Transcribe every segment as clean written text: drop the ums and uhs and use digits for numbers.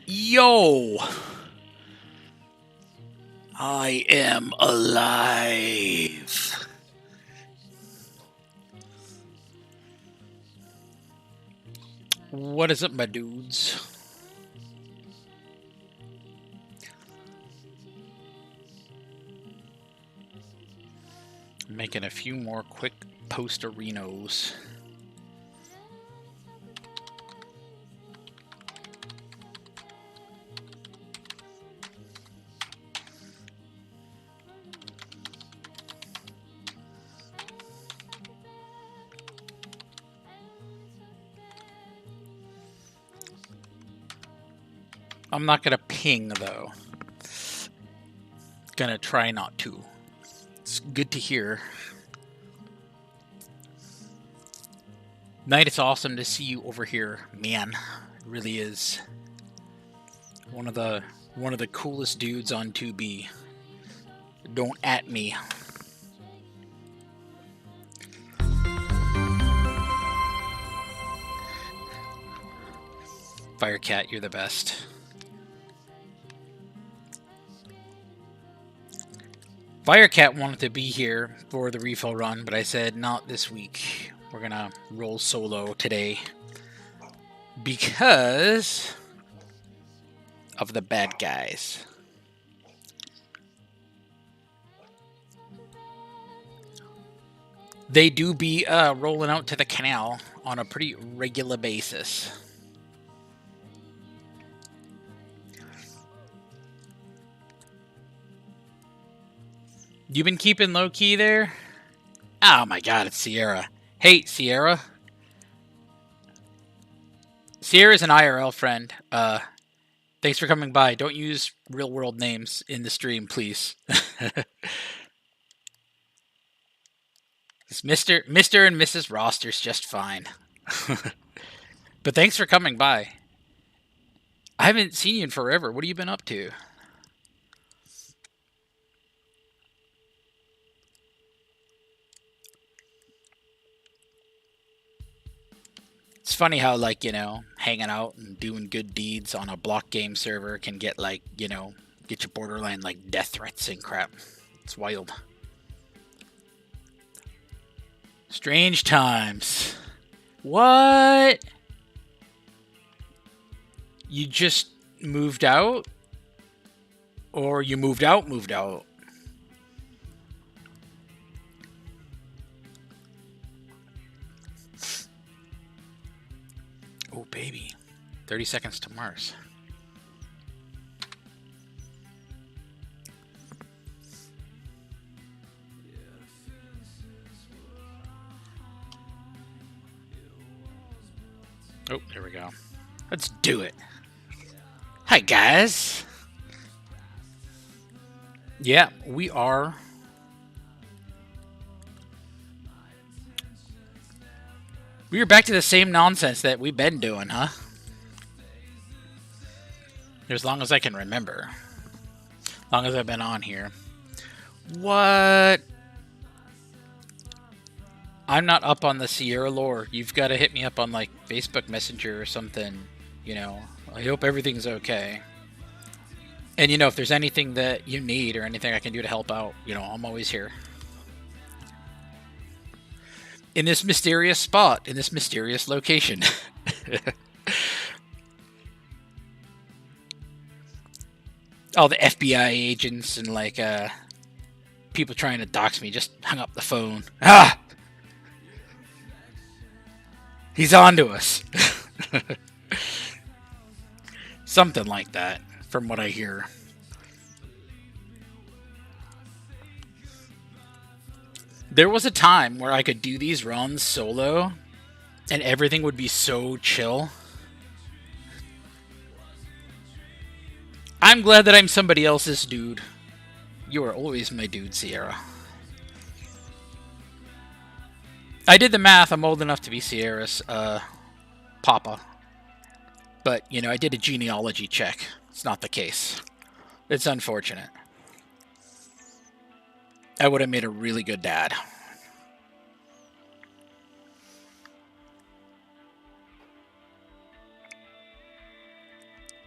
Yo! I am alive. What is up, my dudes? Making a few more quick post-arenos. I'm not gonna ping, though. Gonna try not to. It's good to hear. Knight, it's awesome to see you over here, man. It really is. One of the coolest dudes on 2B. Don't at me. Firecat, you're the best. Firecat wanted to be here for the refill run, but I said not this week. We're gonna roll solo today because of the bad guys. They do be rolling out to the canal on a pretty regular basis. You been keeping low key there? Oh my god, it's Sierra. Hey, Sierra. Sierra's an IRL friend. Thanks for coming by. Don't use real world names in the stream, please. It's Mr. and Mrs. Roster's just fine. But thanks for coming by. I haven't seen you in forever. What have you been up to? It's funny how, like, you know, hanging out and doing good deeds on a block game server can get, like, you know, get you borderline, like, death threats and crap. It's wild. Strange times. What? You just moved out? Or you moved out? Oh, baby. 30 seconds to Mars. Oh, there we go. Let's do it. Hi, guys. Yeah, we are. We are back to the same nonsense that we've been doing, huh? As long as I can remember. As long as I've been on here. What? I'm not up on the Sierra lore. You've got to hit me up on, like, Facebook Messenger or something. You know, I hope everything's okay. And, you know, if there's anything that you need or anything I can do to help out, you know, I'm always here. In this mysterious spot, in this mysterious location. All the FBI agents and, like, people trying to dox me just hung up the phone. Ah! He's on to us. Something like that, from what I hear. There was a time where I could do these runs solo, and everything would be so chill. I'm glad that I'm somebody else's dude. You are always my dude, Sierra. I did the math. I'm old enough to be Sierra's papa. But, you know, I did a genealogy check. It's not the case. It's unfortunate. I would have made a really good dad.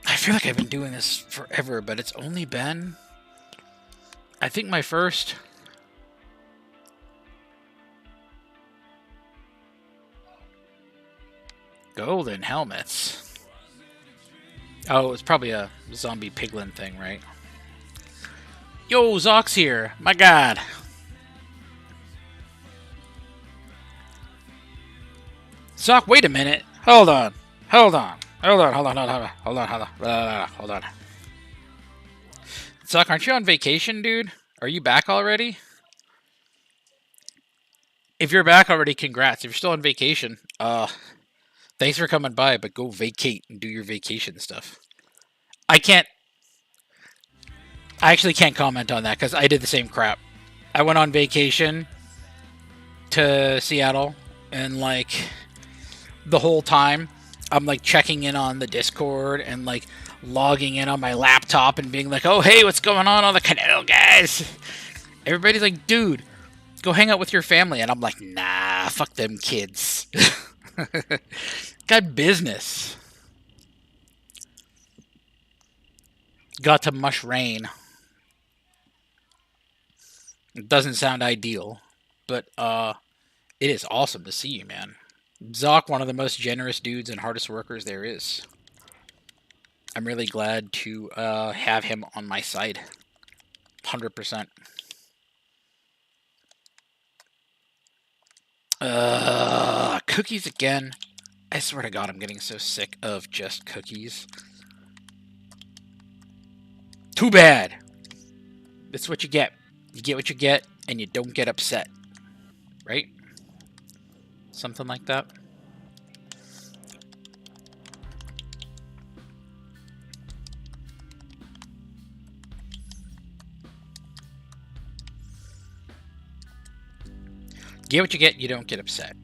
I feel like I've been doing this forever, but it's only been, I think, my first golden helmets. Oh, it's probably a zombie piglin thing, right? Yo, Zox here. My god. Zoc, wait a minute. Hold on. Hold on. Hold on. Hold on. Hold on. Hold on. Hold on. Hold on. Zoc, aren't you on vacation, dude? Are you back already? If you're back already, congrats. If you're still on vacation, thanks for coming by, but go vacate and do your vacation stuff. I actually can't comment on that because I did the same crap. I went on vacation to Seattle, and like the whole time I'm like checking in on the Discord and like logging in on my laptop and being like, oh hey, what's going on the canal, guys? Everybody's like, dude, go hang out with your family. And I'm like, nah, fuck them kids. Got business. Got to mush rain. It doesn't sound ideal, but it is awesome to see you, man. Zoc, one of the most generous dudes and hardest workers there is. I'm really glad to have him on my side. 100%. Cookies again. I swear to God, I'm getting so sick of just cookies. Too bad. That's what you get. You get what you get, and you don't get upset. Right? Something like that. Get what you get, you don't get upset.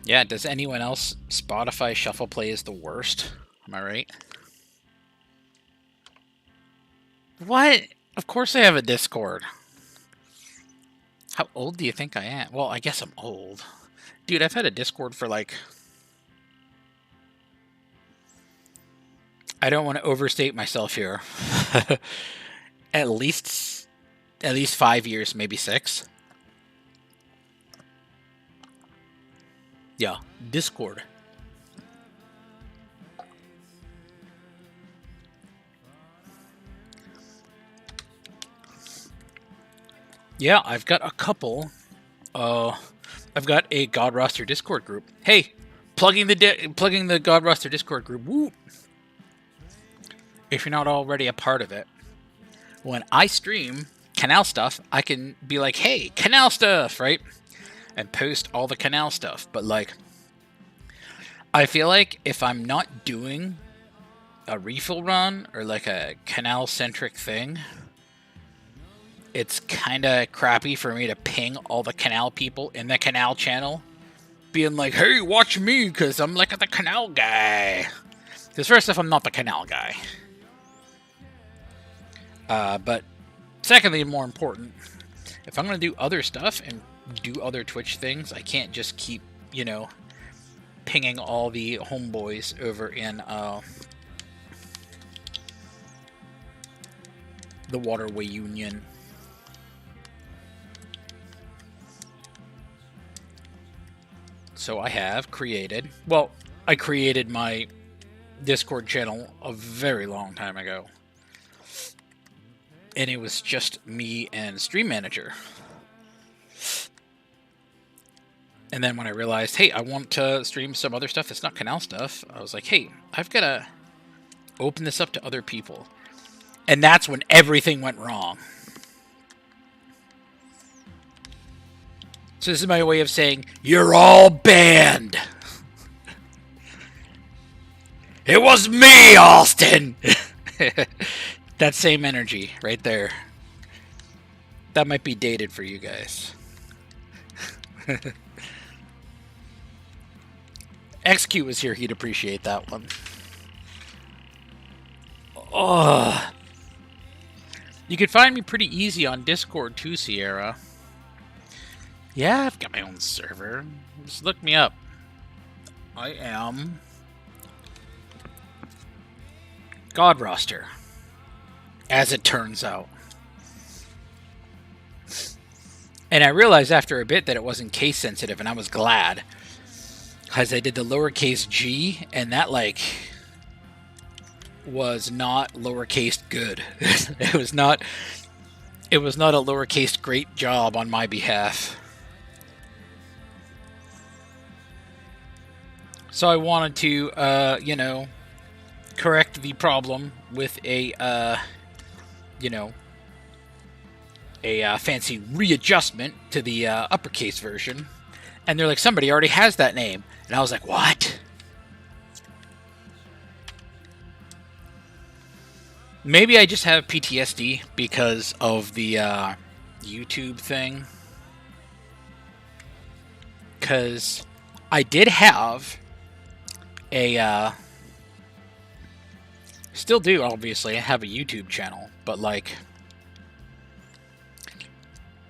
Yeah, does anyone else Spotify Shuffle Play is the worst? Am I right? What? Of course I have a Discord. How old do you think I am? Well, I guess I'm old. Dude, I've had a Discord for like... I don't want to overstate myself here. At least 5 years, maybe 6. Yeah, Discord. Yeah, I've got a couple. I've got a God Roster Discord group. Hey, plugging the God Roster Discord group. Woo! If you're not already a part of it, when I stream canal stuff, I can be like, hey, canal stuff, right? And post all the canal stuff. But like, I feel like if I'm not doing a refill run or like a canal centric thing, it's kind of crappy for me to ping all the canal people in the canal channel being like, hey, watch me because I'm like the canal guy. Because first off, I'm not the canal guy. But secondly, more important, if I'm going to do other stuff and do other Twitch things, I can't just keep, you know, pinging all the homeboys over in the Waterway Union. So I have created, well, I created my Discord channel a very long time ago. And it was just me and Stream Manager. And then when I realized, hey, I want to stream some other stuff that's not canal stuff, I was like, hey, I've got to open this up to other people. And that's when everything went wrong. So this is my way of saying, you're all banned. It was me, Austin! That same energy right there. That might be dated for you guys. XQ was here, he'd appreciate that one. Oh. You could find me pretty easy on Discord too, Sierra. Yeah, I've got my own server. Just look me up. I am God Roster, as it turns out. And I realized after a bit that it wasn't case sensitive, and I was glad. Because I did the lowercase g, and that, like, was not lowercase good. It was not a lowercase great job on my behalf. So I wanted to, correct the problem with a fancy readjustment to the uppercase version. And they're like, somebody already has that name. And I was like, what? Maybe I just have PTSD because of the YouTube thing. Because I did have a... still do, obviously. I have a YouTube channel. But, like...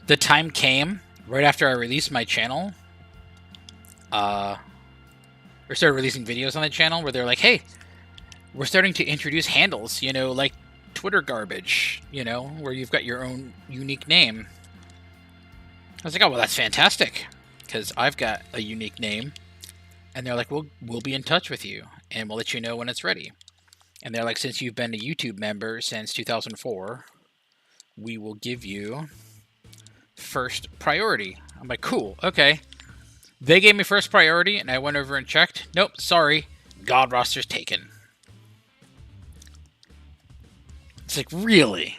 the time came right after I released my channel. Or started releasing videos on the channel where they're like, hey, we're starting to introduce handles, like Twitter garbage, where you've got your own unique name. I was like, oh, well, that's fantastic, because I've got a unique name. And they're like, we'll be in touch with you, and we'll let you know when it's ready. And they're like, since you've been a YouTube member since 2004, we will give you first priority. I'm like, cool, okay. They gave me first priority, and I went over and checked. Nope, sorry, God Roster's taken. It's like, really?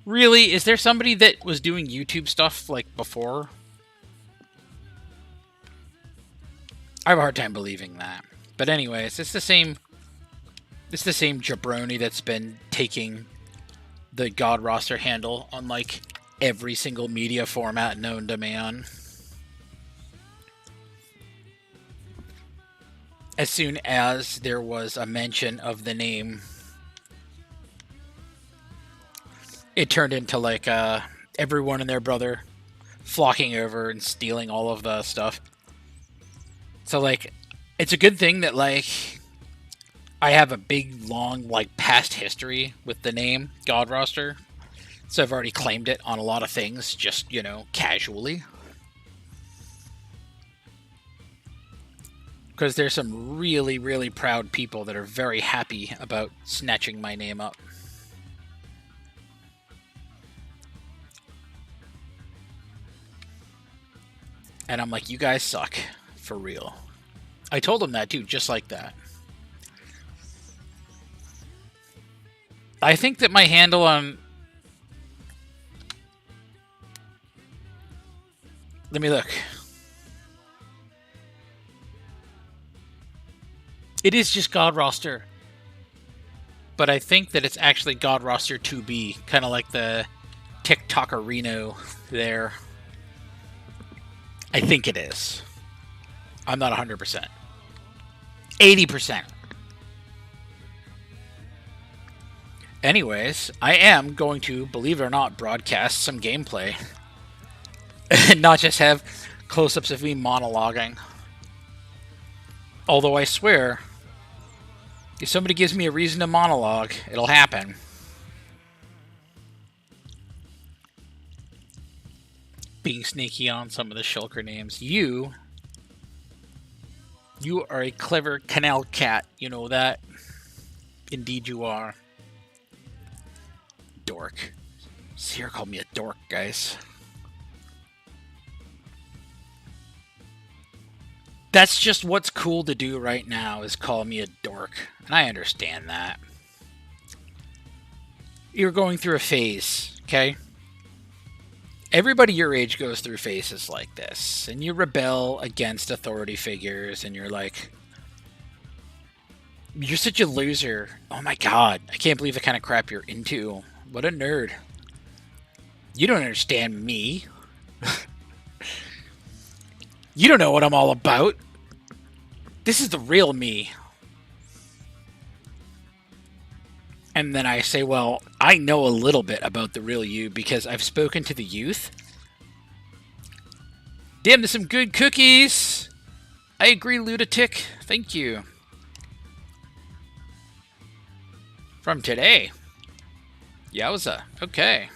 Really? Is there somebody that was doing YouTube stuff, like, before? I have a hard time believing that. But anyways, it's the same jabroni that's been taking the God Roster handle on, like, every single media format known to man. As soon as there was a mention of the name, it turned into, like, everyone and their brother flocking over and stealing all of the stuff. So, like, it's a good thing that, like, I have a big, long, like, past history with the name God Roster. So I've already claimed it on a lot of things, just, casually. Because there's some really, really proud people that are very happy about snatching my name up. And I'm like, you guys suck. For real. I told them that too, just like that. I think that my handle on... let me look. It is just God Roster. But I think that it's actually God Roster 2B. Kind of like the TikTokerino there. I think it is. I'm not 100%. 80%. Anyways, I am going to, believe it or not, broadcast some gameplay. And not just have close-ups of me monologuing. Although I swear, if somebody gives me a reason to monologue, it'll happen. Being sneaky on some of the shulker names. You are a clever canal cat. You know that? Indeed you are. Dork. Sierra called me a dork, guys. That's just what's cool to do right now, is call me a dork. And I understand that. You're going through a phase, okay? Everybody your age goes through phases like this. And you rebel against authority figures, and you're like... you're such a loser. Oh my god, I can't believe the kind of crap you're into. What a nerd. You don't understand me. You don't know what I'm all about. This is the real me. And then I say, well, I know a little bit about the real you because I've spoken to the youth. Damn, there's some good cookies. I agree, Lunatic. Thank you. From today. Yowza. Okay.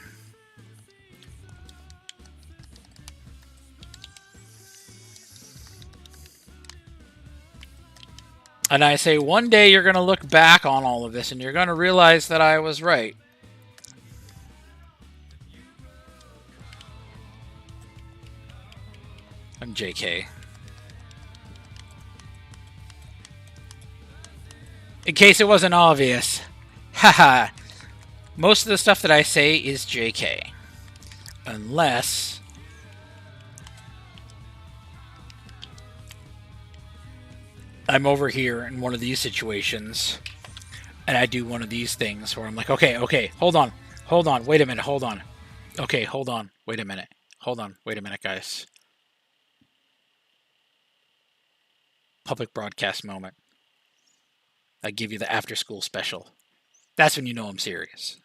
And I say, one day you're going to look back on all of this and you're going to realize that I was right. I'm JK. In case it wasn't obvious. Haha. Most of the stuff that I say is JK. Unless I'm over here in one of these situations and I do one of these things where I'm like, okay, hold on, wait a minute, hold on. Okay, hold on, wait a minute. Hold on, wait a minute, guys. Public broadcast moment. I give you the after school special. That's when you know I'm serious.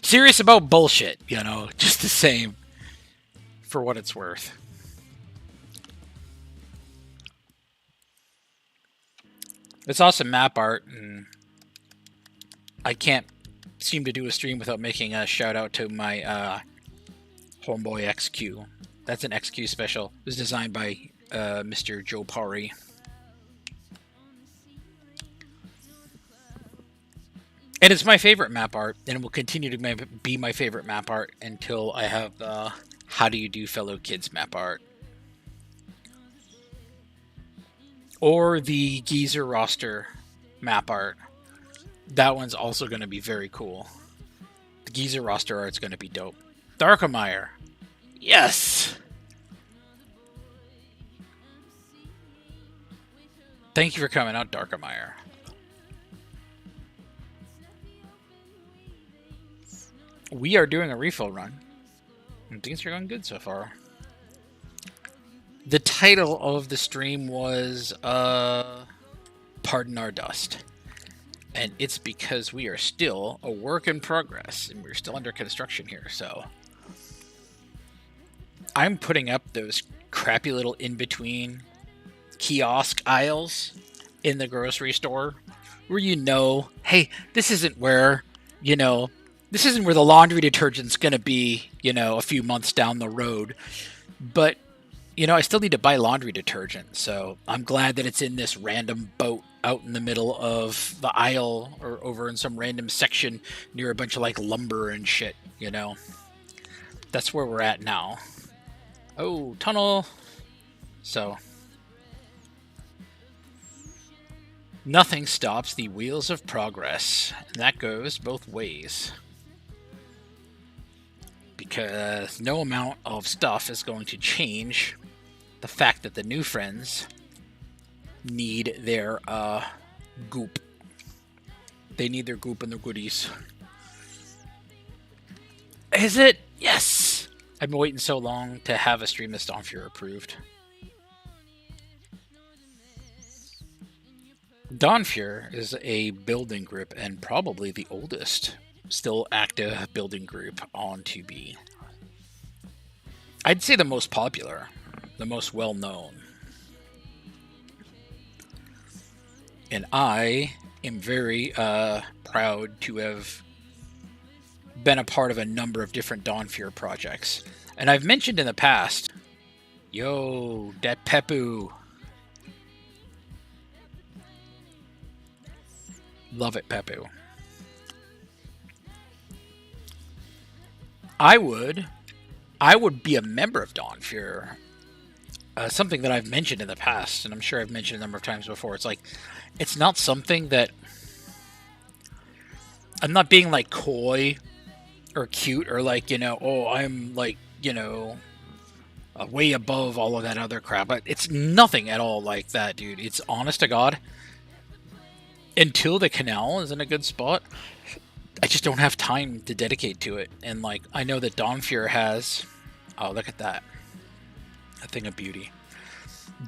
Serious about bullshit, you know, just the same. For what it's worth. It's awesome map art, and I can't seem to do a stream without making a shout out to my homeboy XQ. That's an XQ special. It was designed by Mr. Joe Pari. And it's my favorite map art, and it will continue to be my favorite map art until I have the How Do You Do Fellow Kids map art. Or the Geezer roster map art. That one's also going to be very cool. The Geezer roster art's going to be dope. Darkamire. Yes! Thank you for coming out, Darkamire. We are doing a refill run. And things are going good so far. The title of the stream was Pardon Our Dust. And it's because we are still a work in progress and we're still under construction here, so I'm putting up those crappy little in-between kiosk aisles in the grocery store where you know, hey, this isn't where, you know, this isn't where the laundry detergent's gonna be, you know, a few months down the road. But you know, I still need to buy laundry detergent, so I'm glad that it's in this random boat out in the middle of the aisle or over in some random section near a bunch of, like, lumber and shit, you know? That's where we're at now. Oh, tunnel! So, nothing stops the wheels of progress, and that goes both ways. Because no amount of stuff is going to change the fact that the new friends need their goop. They need their goop and their goodies. Is it? Yes! I've been waiting so long to have a stream that's Dawnfuhrer approved. Dawnfuhrer is a building group and probably the oldest still active building group on 2B. I'd say the most popular, the most well-known. And I am very proud to have been a part of a number of different Dawnfuhrer projects. And I've mentioned in the past, yo, that Pepu. Love it, Pepu. I would be a member of Dawnfuhrer. Something that I've mentioned in the past, and I'm sure I've mentioned a number of times before. It's like, it's not something that I'm not being like coy or cute or like, you know, oh, I'm like, you know, way above all of that other crap. But it's nothing at all like that, dude. It's honest to God. Until the canal is in a good spot, I just don't have time to dedicate to it. And like, I know that Dawnfuhrer has, oh, look at that. A thing of beauty.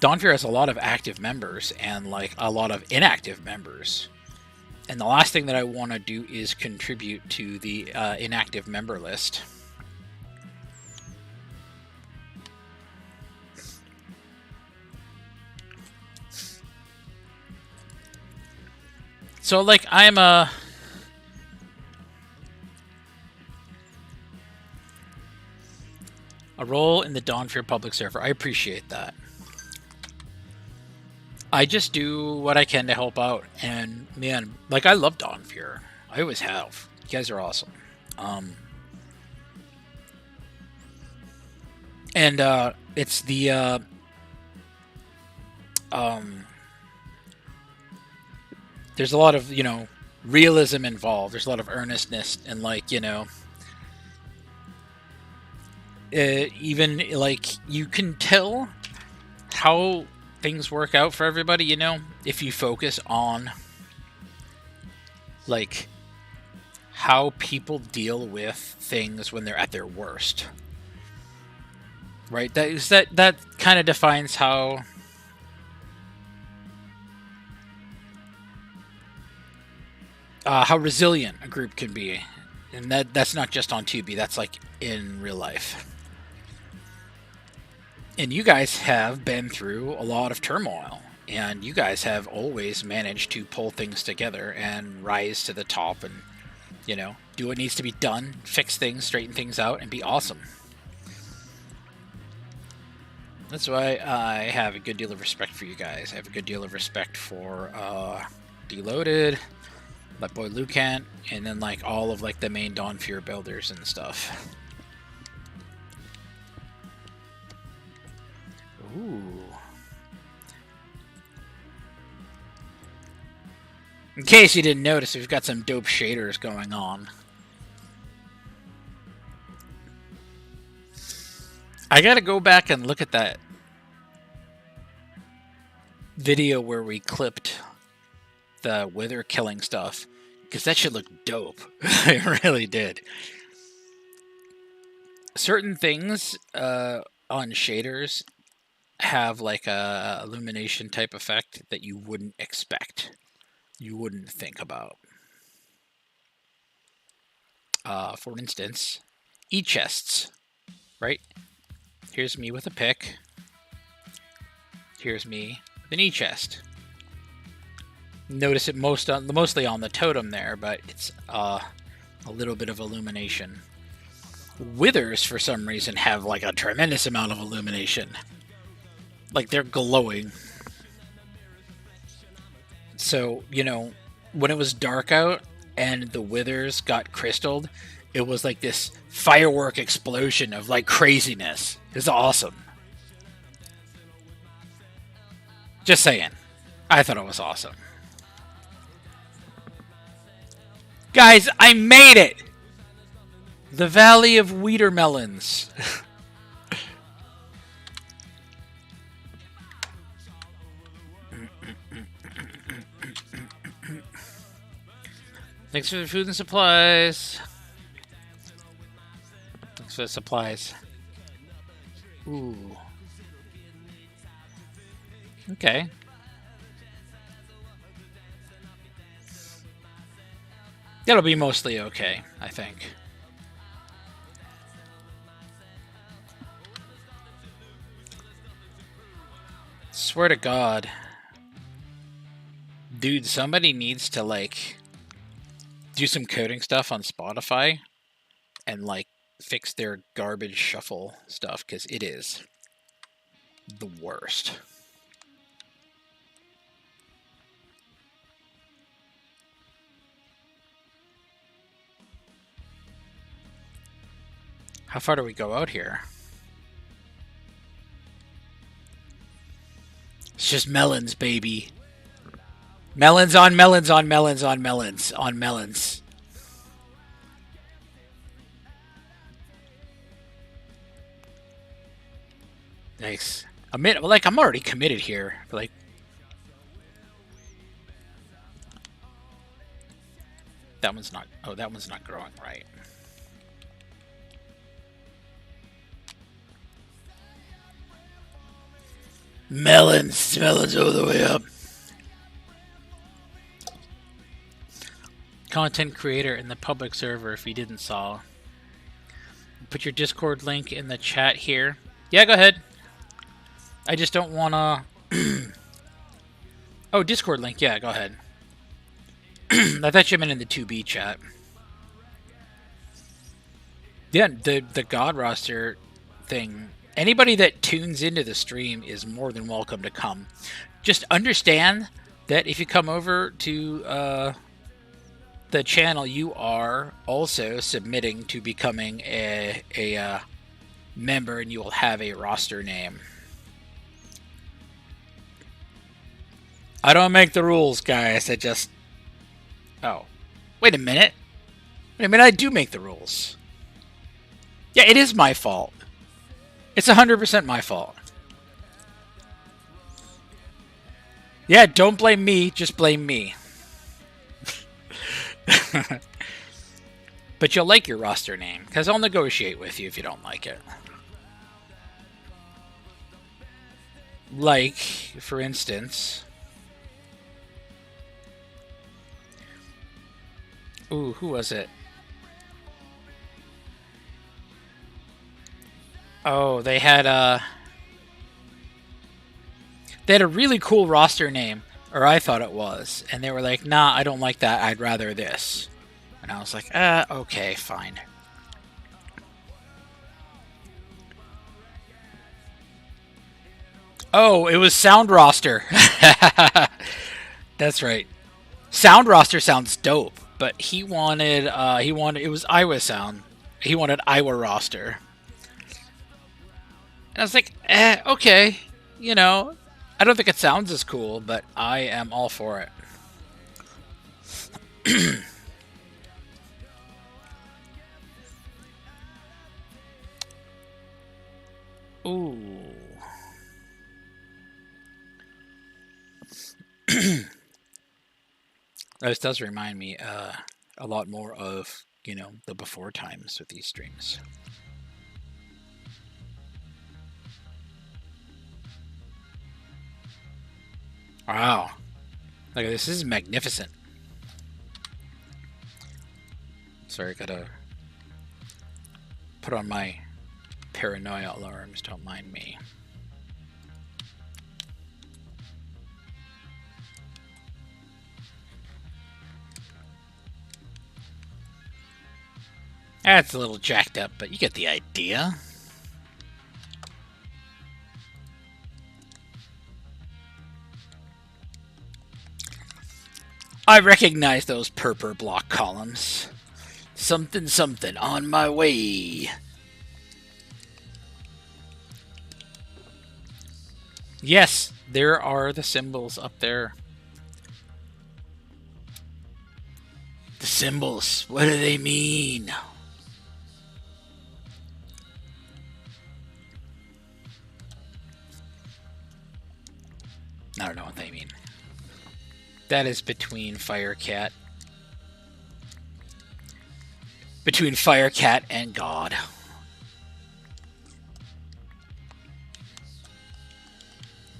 Dawnfuhrer has a lot of active members and like a lot of inactive members. And the last thing that I want to do is contribute to the inactive member list. So, like, I'm a role in the Dawnfear public server. I appreciate that. I just do what I can to help out, and man, like, I love Dawnfear. I always have. You guys are awesome. And it's the there's a lot of, you know, realism involved. There's a lot of earnestness, and, like, you know, even, like, you can tell how things work out for everybody, you know, if you focus on, like, how people deal with things when they're at their worst. Right? That kind of defines how resilient a group can be. And that's not just on 2B, that's like in real life. And you guys have been through a lot of turmoil, and you guys have always managed to pull things together and rise to the top and, you know, do what needs to be done, fix things, straighten things out, and be awesome. That's why I have a good deal of respect for you guys. I have a good deal of respect for Deloaded, my boy Lucant, and then, like, all of, like, the main Dawnfear builders and stuff. Ooh. In case you didn't notice, we've got some dope shaders going on. I gotta go back and look at that video where we clipped the wither killing stuff, because that shit looked dope. It really did. Certain things on shaders have, like, a illumination type effect that you wouldn't expect. You wouldn't think about. For instance, e-chests, right? Here's me with a pick. Here's me with an e-chest. Notice it mostly on the totem there, but it's a little bit of illumination. Withers, for some reason, have, like, a tremendous amount of illumination. Like, they're glowing. So, you know, when it was dark out and the withers got crystalled, it was like this firework explosion of, like, craziness. It was awesome. Just saying. I thought it was awesome. Guys, I made it! The Valley of Weedermelons. Thanks for the food and supplies. Thanks for the supplies. Ooh. Okay. That'll be mostly okay, I think. Swear to God. Dude, somebody needs to, like, do some coding stuff on Spotify and, like, fix their garbage shuffle stuff, because it is the worst. How far do we go out here? It's just melons, baby. Melons on melons on melons on melons on melons. Nice. I'm already committed here. Like, that one's not. Oh, that one's not growing right. Melons all the way up. Content creator in the public server, if you didn't saw. Put your Discord link in the chat here. Yeah, go ahead. I just don't want to... Oh, Discord link. Yeah, go ahead. I thought you meant in the 2B chat. Yeah, the God roster thing. Anybody that tunes into the stream is more than welcome to come. Just understand that if you come over to the channel, you are also submitting to becoming a member, and you will have a roster name. I don't make the rules, guys. I just... Oh. Wait a minute. Wait a minute, I do make the rules. Yeah, it is my fault. It's 100% my fault. Yeah, don't blame me, just blame me. But you'll like your roster name, because I'll negotiate with you if you don't like it. Like, for instance... Ooh, who was it? Oh, they had a really cool roster name, or I thought it was, and they were like, nah, I don't like that, I'd rather this. And I was like, okay, fine. Oh, it was Sound Roster. That's right. Sound Roster sounds dope, but he wanted, it was Iowa Sound. He wanted Iowa Roster. And I was like, okay, you know, I don't think it sounds as cool, but I am all for it. Ooh. This does remind me a lot more of, you know, the before times with these streams. Wow. Look at this. This is magnificent. Sorry, gotta put on my paranoia alarms. Don't mind me. That's a little jacked up, but you get the idea. I recognize those purple block columns. Something, something on my way. Yes, there are the symbols up there. The symbols, what do they mean? I don't know what they mean. That is between Firecat. Between Firecat and God.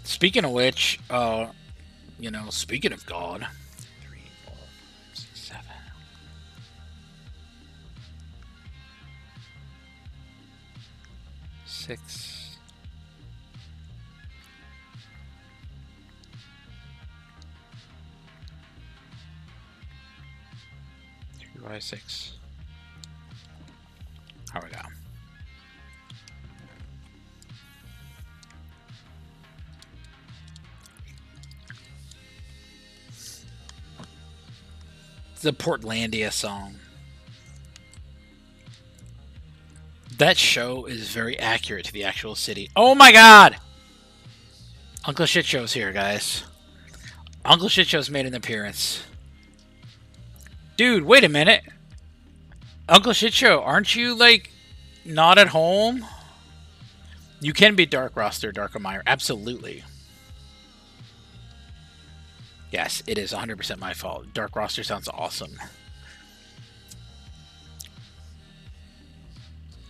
Speaking of which, you know, speaking of God. 3, 4, 5, 6, 7. 6. 6. How we go? It's a Portlandia song. That show is very accurate to the actual city. Oh my god! Uncle Shitshow's here, guys. Uncle Shitshow's made an appearance. Dude, wait a minute. Uncle Shitshow, aren't you, like, not at home? You can be Dark Roster, Darkomire. Absolutely. Yes, it is 100% my fault. Dark Roster sounds awesome.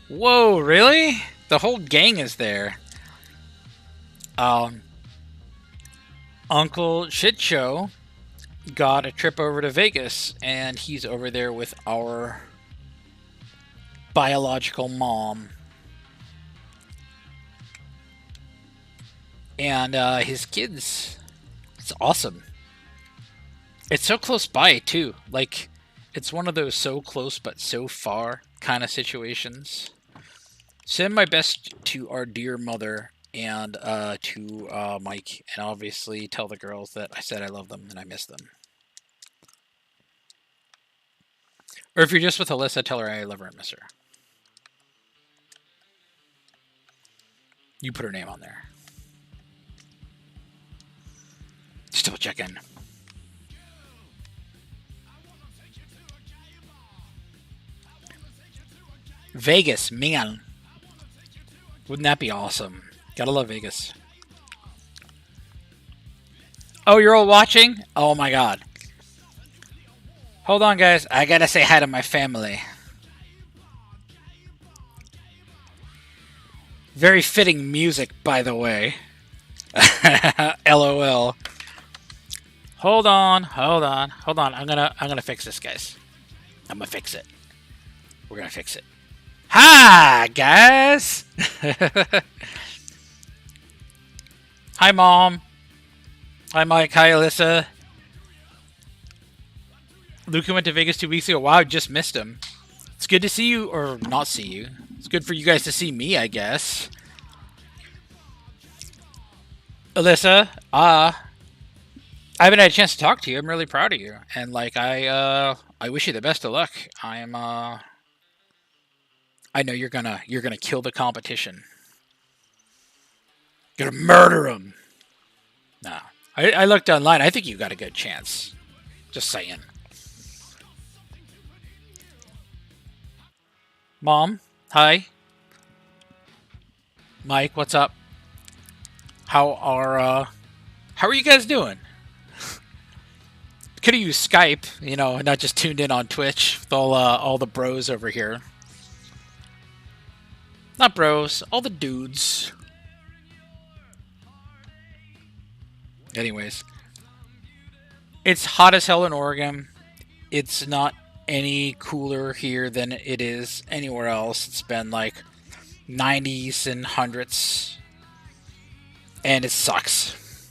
Whoa, really? The whole gang is there. Uncle Shitshow got a trip over to Vegas, and he's over there with our biological mom. And his kids. It's awesome. It's so close by too. Like, it's one of those so close but so far kind of situations. Send my best to our dear mother and to Mike, and obviously tell the girls that I said I love them and I miss them. Or if you're just with Alyssa, tell her I love her and miss her. You put her name on there. Just double check in. Vegas, man. Wouldn't that be awesome? Gotta love Vegas. Oh, you're all watching? Oh my god. Hold on, guys. I gotta say hi to my family. Very fitting music, by the way. LOL. Hold on. I'm gonna fix this, guys. I'm gonna fix it. We're gonna fix it. Hi, guys. Hi, Mom. Hi, Mike. Hi, Alyssa. Luca went to Vegas 2 weeks ago. Wow, I just missed him. It's good to see you, or not see you. It's good for you guys to see me, I guess. Alyssa, I haven't had a chance to talk to you. I'm really proud of you, and like I wish you the best of luck. I know you're gonna kill the competition. You're gonna murder him. No, I looked online. I think you got a good chance. Just saying. Mom, hi. Mike, what's up? How are you guys doing? Could have used Skype, you know, not just tuned in on Twitch with all the bros over here. Not bros, all the dudes. Anyways, it's hot as hell in Oregon. It's not any cooler here than it is anywhere else. It's been like 90s and hundreds, and it sucks.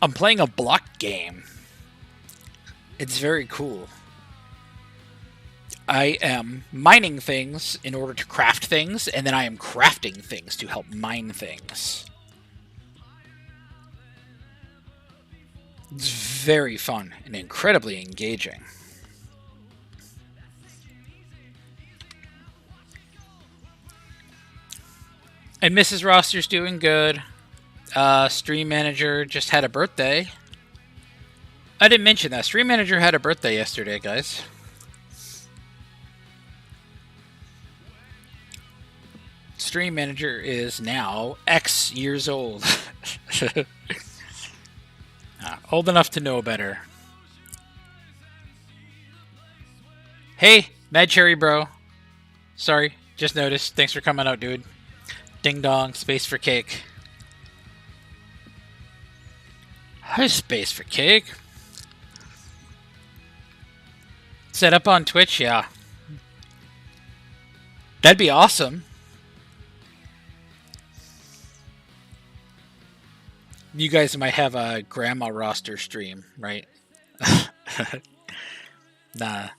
I'm playing a block game. It's very cool. I am mining things in order to craft things, and then I am crafting things to help mine things. It's very fun and incredibly engaging. And Mrs. Roster's doing good. Stream Manager just had a birthday. I didn't mention that. Stream Manager had a birthday yesterday, guys. Stream Manager is now X years old. Old enough to know better. Hey, Mad Cherry Bro. Sorry, just noticed. Thanks for coming out, dude. Ding dong, space for cake. Hi, space for cake. Set up on Twitch, yeah. That'd be awesome. You guys might have a grandma roster stream, right? Nah.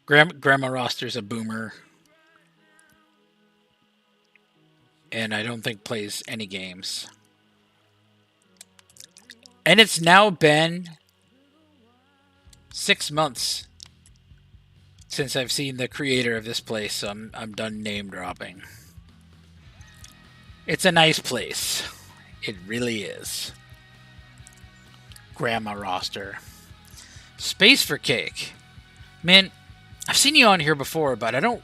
Grandma roster's a boomer. And I don't think plays any games. And it's now been 6 months since I've seen the creator of this place, so I'm done name dropping. It's a nice place. It really is. Grandma roster. Space for cake. Man, I've seen you on here before, but I don't...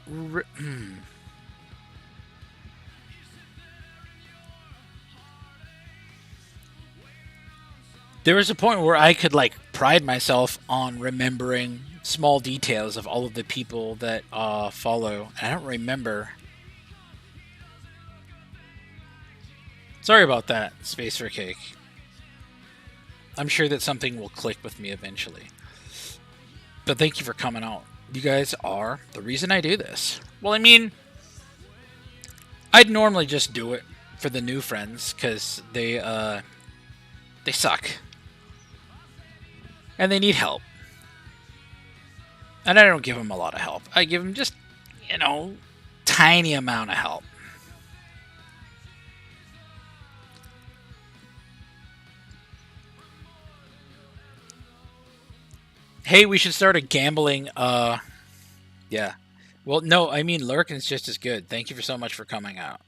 There was a point where I could, like, pride myself on remembering small details of all of the people that follow. And I don't remember. Sorry about that, Space for Cake. I'm sure that something will click with me eventually. But thank you for coming out. You guys are the reason I do this. Well, I mean, I'd normally just do it for the new friends, because they suck. and they need help. And I don't give them a lot of help. I give them just, you know, tiny amount of help. Hey, we should start a gambling, yeah. Well, no, I mean, Lurkin's just as good. Thank you so much for coming out.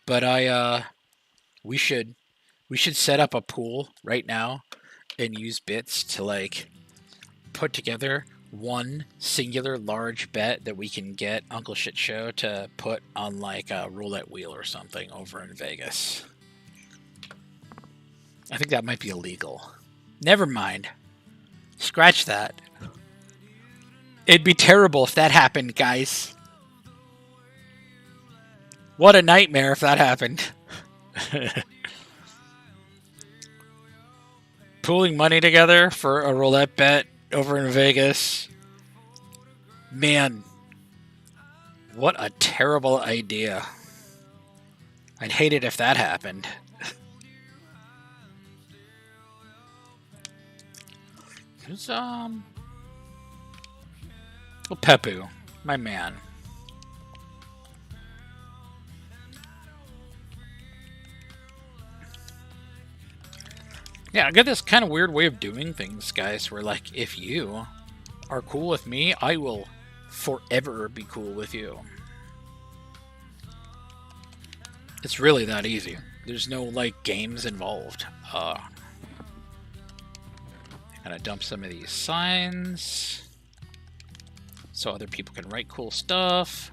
But we should set up a pool right now and use bits to, like, put together one singular large bet that we can get Uncle Shit Show to put on, like, a roulette wheel or something over in Vegas. I think that might be illegal. Never mind. Scratch that. It'd be terrible if that happened, guys. What a nightmare if that happened. Pooling money together for a roulette bet over in Vegas. Man, what a terrible idea. I'd hate it if that happened. Who's, oh, Pepu, my man. Yeah, I got this kind of weird way of doing things, guys, where, like, if you are cool with me, I will forever be cool with you. It's really that easy. There's no, like, games involved. Gonna dump some of these signs so other people can write cool stuff.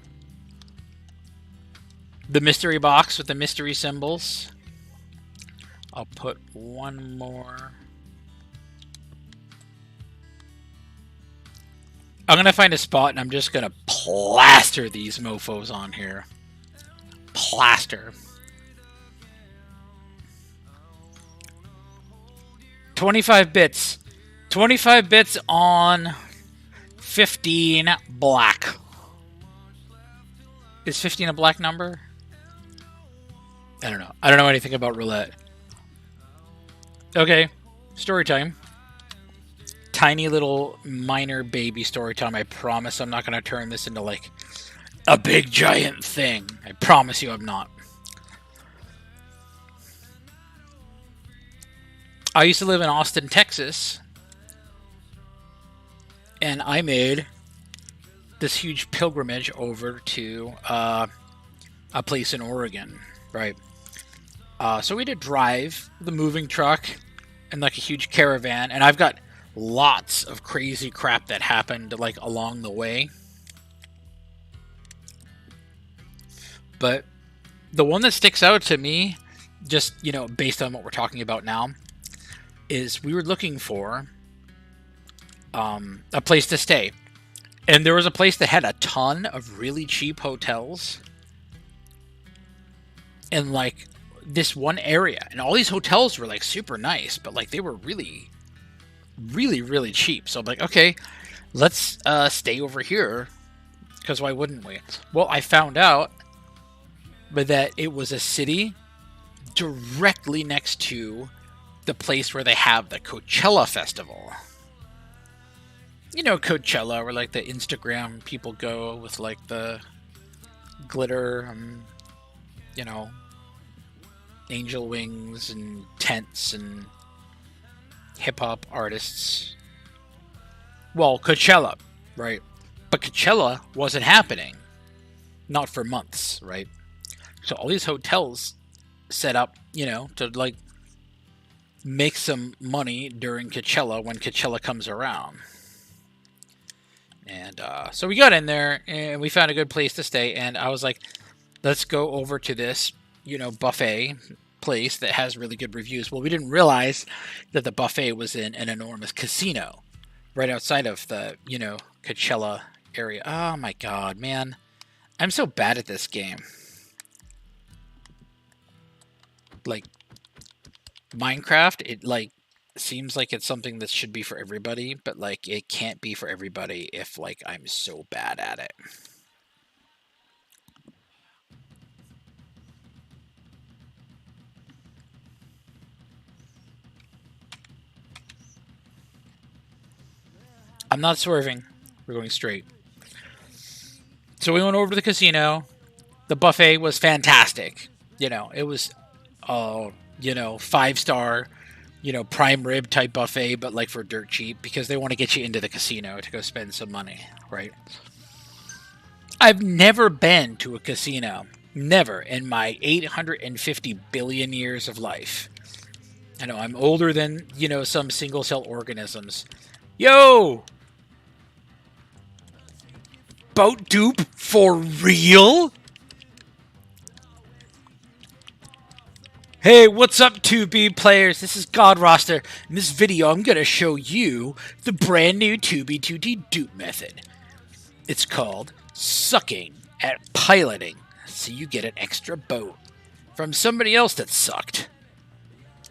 The mystery box with the mystery symbols. I'll put one more. I'm gonna find a spot and I'm just gonna plaster these mofos on here. Plaster. 25 bits. 25 bits on 15 black. Is 15 a black number? I don't know. I don't know anything about roulette. Okay, story time. Tiny little minor baby story time. I promise I'm not going to turn this into, like, a big giant thing. I promise you I'm not. I used to live in Austin, Texas, and I made this huge pilgrimage over to a place in Oregon, right? So we had to drive the moving truck and, like, a huge caravan, and I've got lots of crazy crap that happened, like, along the way. But the one that sticks out to me, just, you know, based on what we're talking about now, is we were looking for a place to stay. And there was a place that had a ton of really cheap hotels. And, like, this one area. And all these hotels were, like, super nice. But, like, they were really, really, really cheap. So I'm like, okay, let's stay over here. Because why wouldn't we? Well, I found out that it was a city directly next to the place where they have the Coachella Festival. You know Coachella, where, like, the Instagram people go with, like, the glitter and, you know, angel wings and tents and hip-hop artists. Well, Coachella, right? But Coachella wasn't happening. Not for months, right? So all these hotels set up, you know, to, like, make some money during Coachella when Coachella comes around. And so we got in there and we found a good place to stay. And I was like, let's go over to this, you know, buffet place that has really good reviews. Well, we didn't realize that the buffet was in an enormous casino right outside of the, you know, Coachella area. Oh my God, man. I'm so bad at this game. Like, Minecraft, it, like, seems like it's something that should be for everybody, but, like, it can't be for everybody if, like, I'm so bad at it. I'm not swerving. We're going straight. So we went over to the casino. The buffet was fantastic. It was, uh, 5-star, prime rib type buffet, but like for dirt cheap because they want to get you into the casino to go spend some money, right? I've never been to a casino. Never in my 850 billion years of life. I know I'm older than, some single cell organisms. Yo! Boat dupe for real? Hey, what's up 2B players? This is God Roster. In this video, I'm going to show you the brand new 2B2D dupe method. It's called sucking at piloting, so you get an extra boat from somebody else that sucked.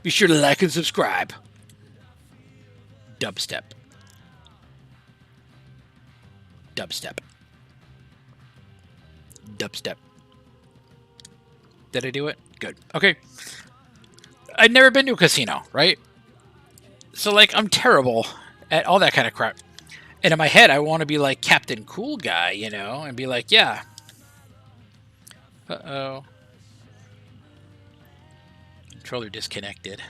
Be sure to like and subscribe. Dubstep. Dubstep. Dubstep. Did I do it? Good. Okay. I'd never been to a casino, right? So, like, I'm terrible at all that kind of crap. And in my head, I want to be like Captain Cool Guy, and be like, yeah. Uh-oh. Controller disconnected.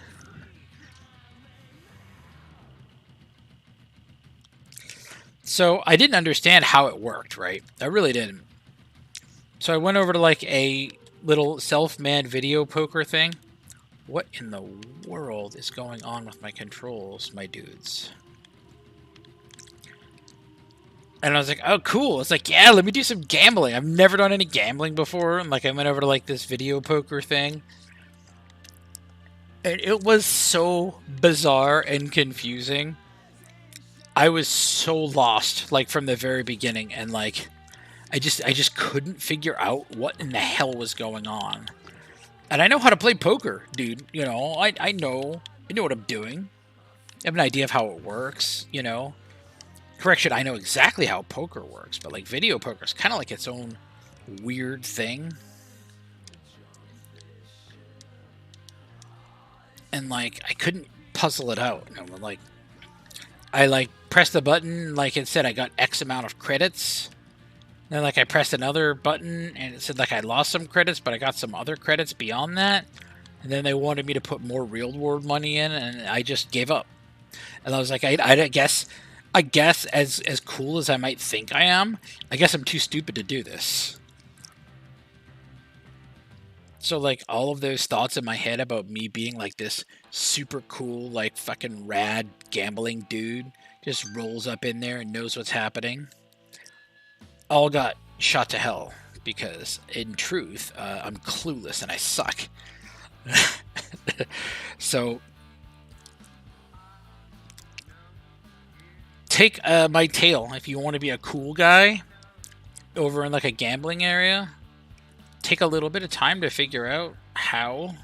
So I didn't understand how it worked, right? I really didn't. So I went over to like a little self-manned video poker thing. What in the world is going on with my controls, my dudes? And I was like, oh, cool. It's like, yeah, let me do some gambling. I've never done any gambling before. And like, I went over to like this video poker thing. And it was so bizarre and confusing. I was so lost, like from the very beginning. And like, I just couldn't figure out what in the hell was going on. And I know how to play poker, dude. I know what I'm doing. I have an idea of how it works, Correction, I know exactly how poker works, but like video poker is kind of like its own weird thing. And like I couldn't puzzle it out. I pressed the button, like it said I got X amount of credits. Then like I pressed another button and it said like I lost some credits, but I got some other credits beyond that. And then they wanted me to put more real world money in, and I just gave up. And I was like, I guess as cool as I might think I am, I guess I'm too stupid to do this. So like all of those thoughts in my head about me being like this super cool, like fucking rad gambling dude just rolls up in there and knows what's happening. All got shot to hell because in truth, I'm clueless and I suck. So take my tail if you want to be a cool guy over in like a gambling area. Take a little bit of time to figure out how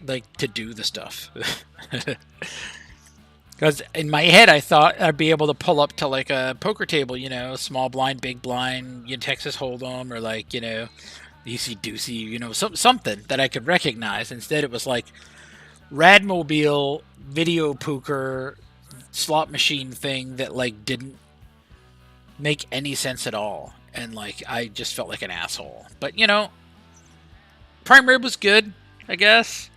like to do the stuff. Because in my head I thought I'd be able to pull up to like a poker table, small blind, big blind, Texas Hold'em, or like, Easy Doocy, something that I could recognize. Instead it was like Radmobile video poker slot machine thing that like didn't make any sense at all. And like I just felt like an asshole. But prime rib was good, I guess.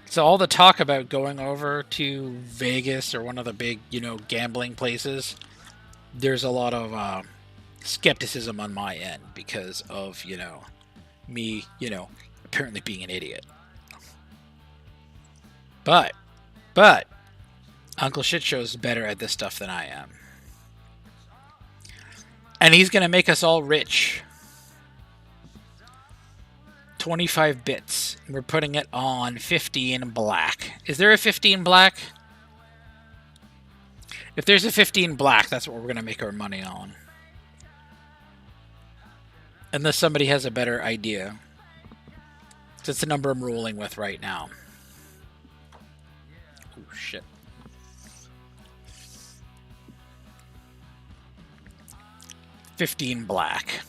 So all the talk about going over to Vegas or one of the big, gambling places, there's a lot of skepticism on my end because of, me, apparently being an idiot. But Uncle Shitshow's better at this stuff than I am. And he's going to make us all rich. 25 bits. We're putting it on 15 black. Is there a 15 black? If there's a 15 black, that's what we're going to make our money on. Unless somebody has a better idea. That's the number I'm rolling with right now. Oh, shit. $15 black.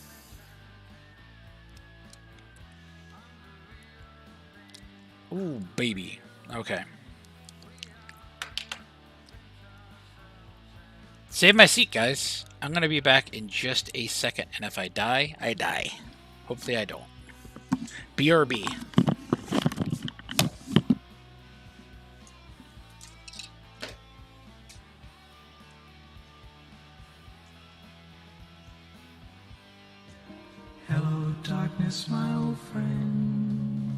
Ooh, baby. Okay. Save my seat, guys. I'm gonna be back in just a second, and if I die, I die. Hopefully I don't. BRB. Hello, darkness, my old friend.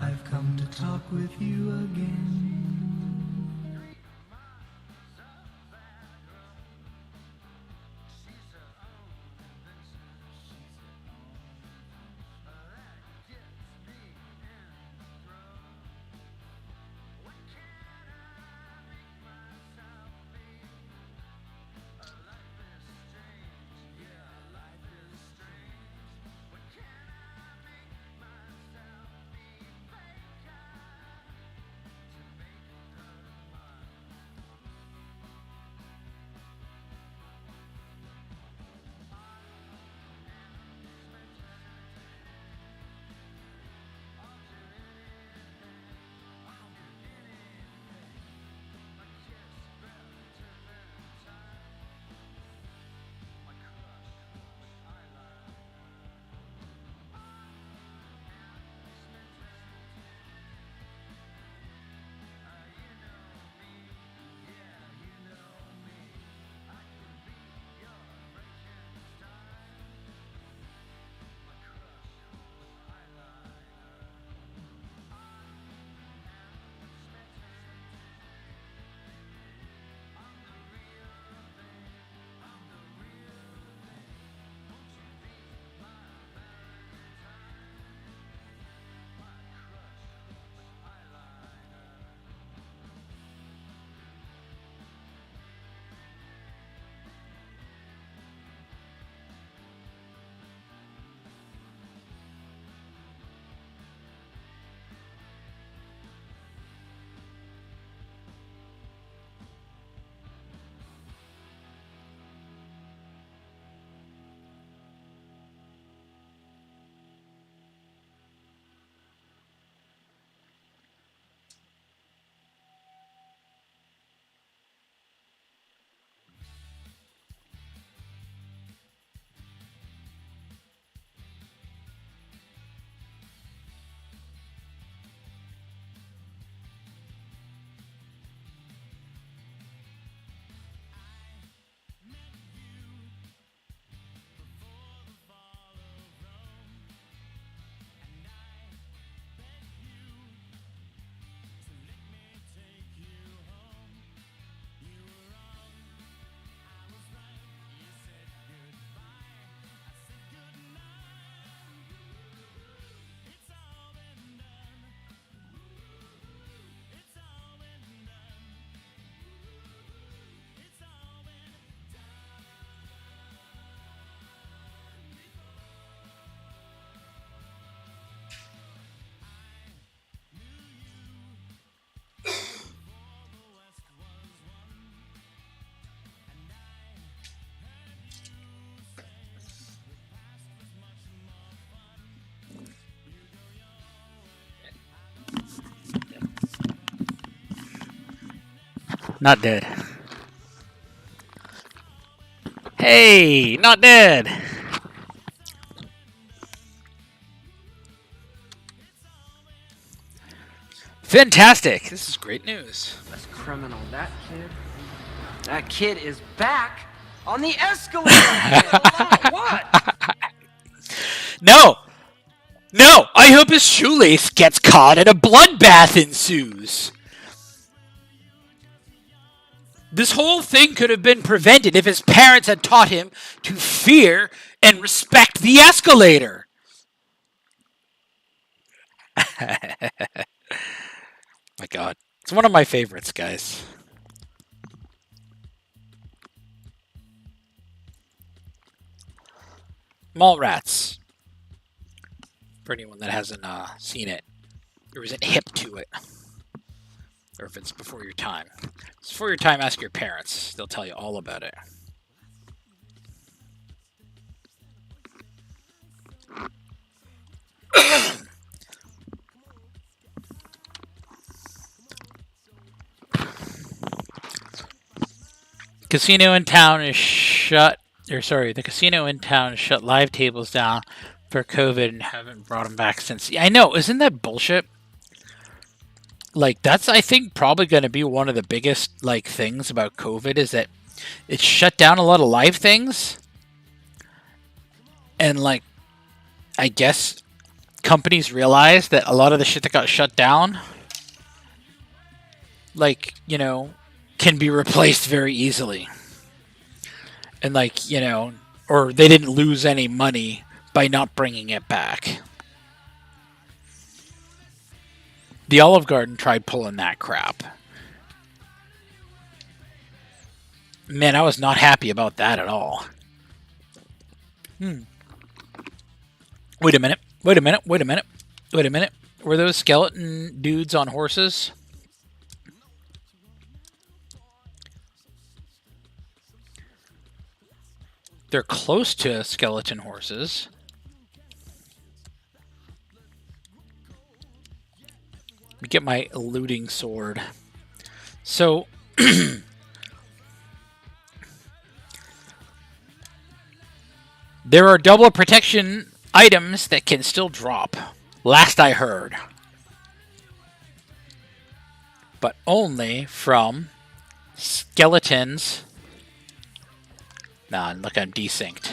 I've come to talk with you again. Not dead. Hey, not dead. Fantastic. This is great news. That's criminal. That kid is back on the escalator. What? No! No! I hope his shoelace gets caught and a bloodbath ensues. This whole thing could have been prevented if his parents had taught him to fear and respect the escalator. My God. It's one of my favorites, guys. Mallrats. For anyone that hasn't seen it, or isn't hip to it, or if it's before your time. If it's before your time, ask your parents. They'll tell you all about it. Casino in town is shut. Or sorry, the casino in town shut live tables down for COVID and haven't brought them back since. I know, isn't that bullshit? Like, that's, I think, probably going to be one of the biggest, like, things about COVID is that it shut down a lot of live things. And, like, I guess companies realized that a lot of the shit that got shut down, like, you know, can be replaced very easily. And, like, you know, or they didn't lose any money by not bringing it back. The Olive Garden tried pulling that crap. Man, I was not happy about that at all. Wait a minute. Wait a minute. Wait a minute. Wait a minute. Were those skeleton dudes on horses? They're close to skeleton horses. Let me get my looting sword. So, there are double protection items that can still drop. Last I heard. But only from skeletons. Nah, look, I'm desynced.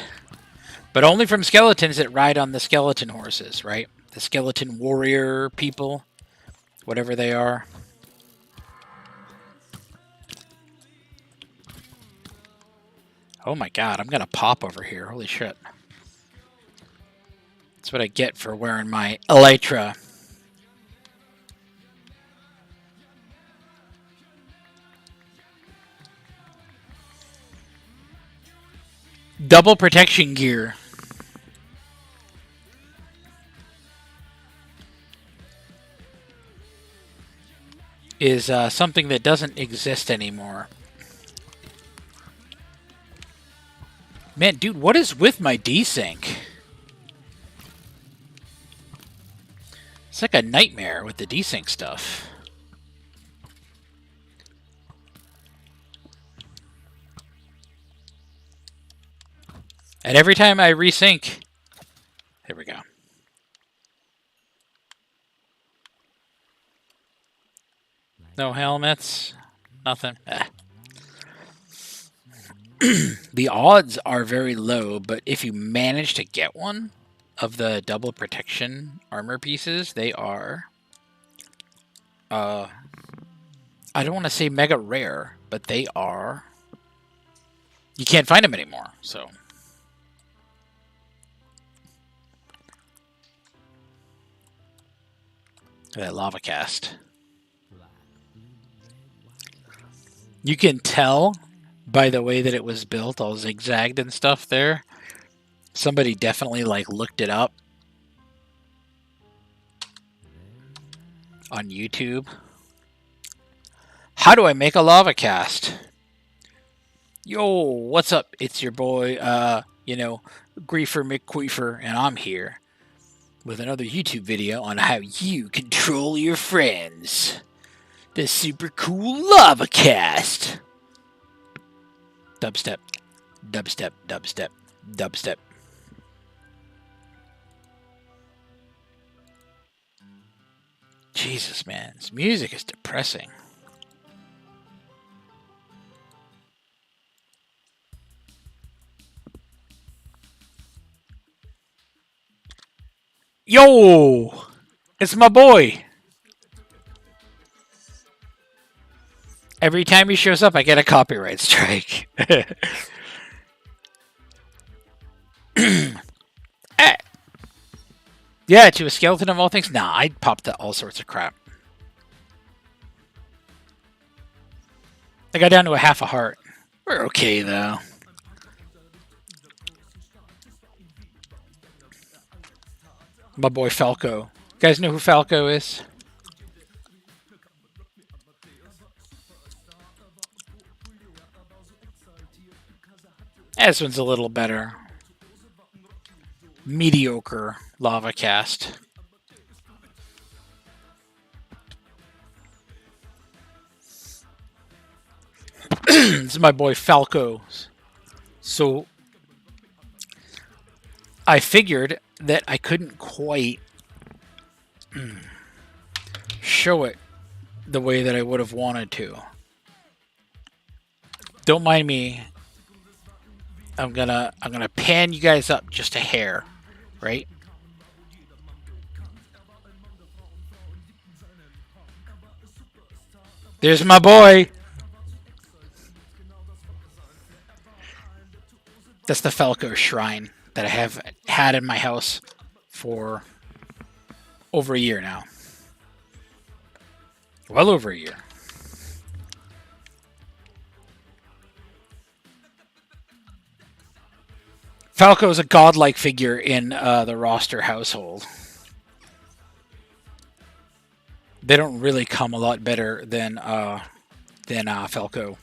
But only from skeletons that ride on the skeleton horses, right? The skeleton warrior people. Whatever they are. Oh my god, I'm gonna pop over here. Holy shit. That's what I get for wearing my elytra. Double protection gear. Is something that doesn't exist anymore. Man, dude, what is with my desync? It's like a nightmare with the desync stuff. And every time I resync... There we go. No helmets. Nothing. The odds are very low, but if you manage to get one of the double protection armor pieces, they are... I don't want to say mega rare, but they are... You can't find them anymore, so... That lava cast. You can tell by the way that it was built, all zigzagged and stuff there. Somebody definitely like looked it up on YouTube. How do I make a lava cast? Yo, what's up? It's your boy, Griefer McQueefer, and I'm here with another YouTube video on how you control your friends. The super cool lava cast. Dubstep, dubstep, dubstep, dubstep. Jesus, man, this music is depressing. Yo, it's my boy. Every time he shows up, I get a copyright strike. Yeah, to a skeleton of all things? Nah, I'd pop to all sorts of crap. I got down to a half a heart. We're okay, though. My boy Falco. You guys know who Falco is? This one's a little better. Mediocre lava cast. This is my boy Falco. So I figured that I couldn't quite show it the way that I would have wanted to. Don't mind me. I'm gonna pan you guys up just a hair, right? There's my boy. That's the Falco shrine that I have had in my house for over a year now. Well over a year. Falco is a godlike figure in the roster household. They don't really come a lot better than Falco.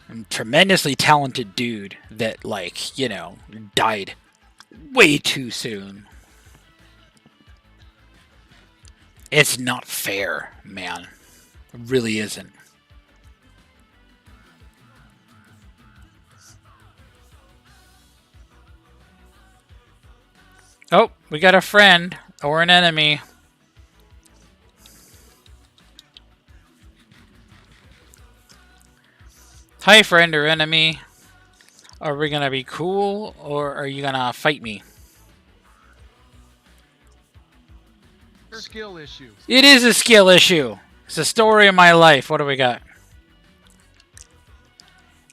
A tremendously talented dude that, like, you know, died way too soon. It's not fair, man. It really isn't. Oh, we got a friend or an enemy. Hi, friend or enemy. Are we gonna be cool or are you gonna fight me? Skill issue. It is a skill issue. It's the story of my life. What do we got?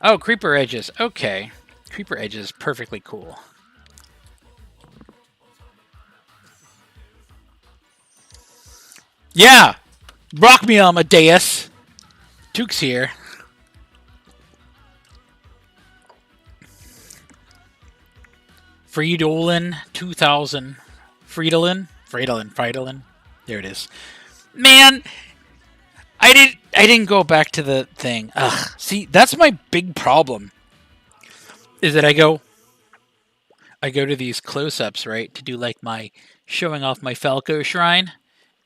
Oh, creeper edges. Okay. Creeper edges, perfectly cool. Yeah! Rock me, Amadeus! Took's here. Fridolin 2000. Fridolin. There it is. Man, I didn't go back to the thing. Ugh. See, that's my big problem. Is that I go to these close-ups, right, to do like my showing off my Falco shrine,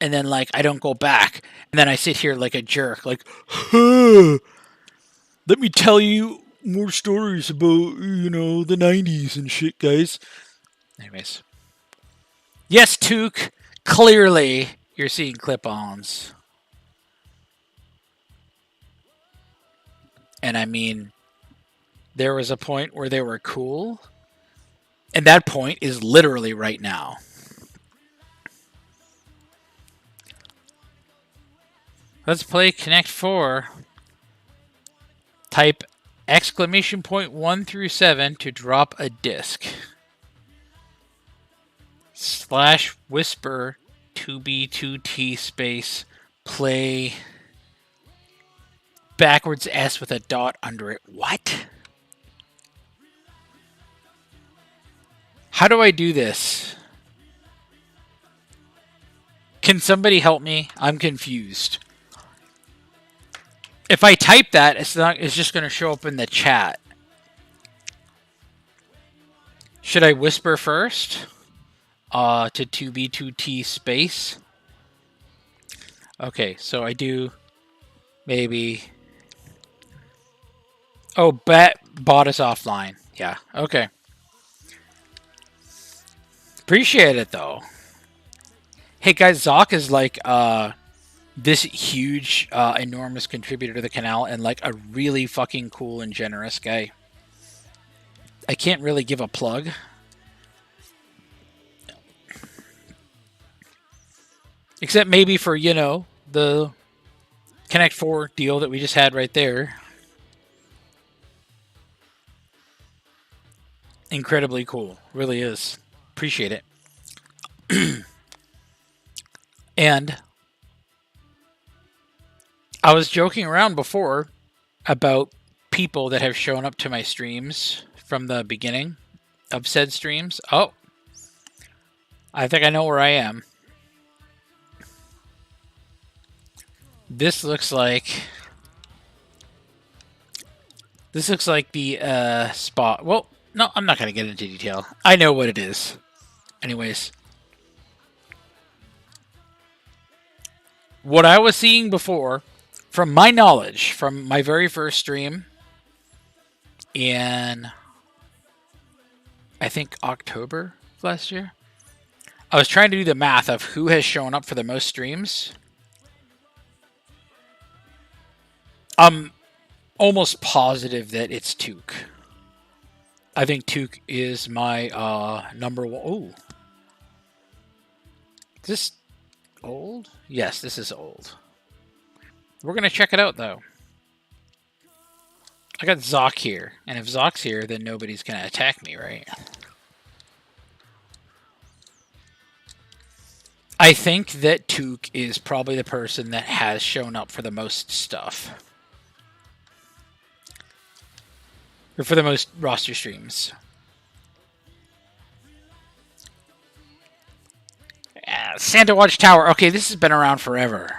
and then like I don't go back, and then I sit here like a jerk, like, huh, let me tell you more stories about, you know, the 90s and shit, guys. Anyways. Yes, Took, clearly you're seeing clip-ons. And I mean, there was a point where they were cool, and that point is literally right now. Let's play Connect 4. Type exclamation point 1 through 7 to drop a disc. / whisper 2B2T space play backwards S with a dot under it. What? How do I do this? Can somebody help me? I'm confused. If I type that, it's just going to show up in the chat. Should I whisper first? To 2B2T space. Okay, so I do maybe. Oh, bot is offline. Yeah, okay. Appreciate it though. Hey guys, Zoc is like this huge, enormous contributor to the canal and like a really fucking cool and generous guy. I can't really give a plug. Except maybe for, you know, the Connect 4 deal that we just had right there. Incredibly cool. Really is. Appreciate it. And I was joking around before about people that have shown up to my streams from the beginning of said streams. Oh, I think I know where I am. This looks like the spot. Well, no, I'm not going to get into detail. I know what it is. Anyways. What I was seeing before, from my knowledge, from my very first stream in, I think, October of last year, I was trying to do the math of who has shown up for the most streams. I'm almost positive that it's Took. I think Took is my number one. Oh. Is this old? Yes, this is old. We're going to check it out, though. I got Zoc here. And if Zoc's here, then nobody's going to attack me, right? I think that Took is probably the person that has shown up for the most stuff. Or for the most roster streams. Santa Watchtower. Okay, this has been around forever.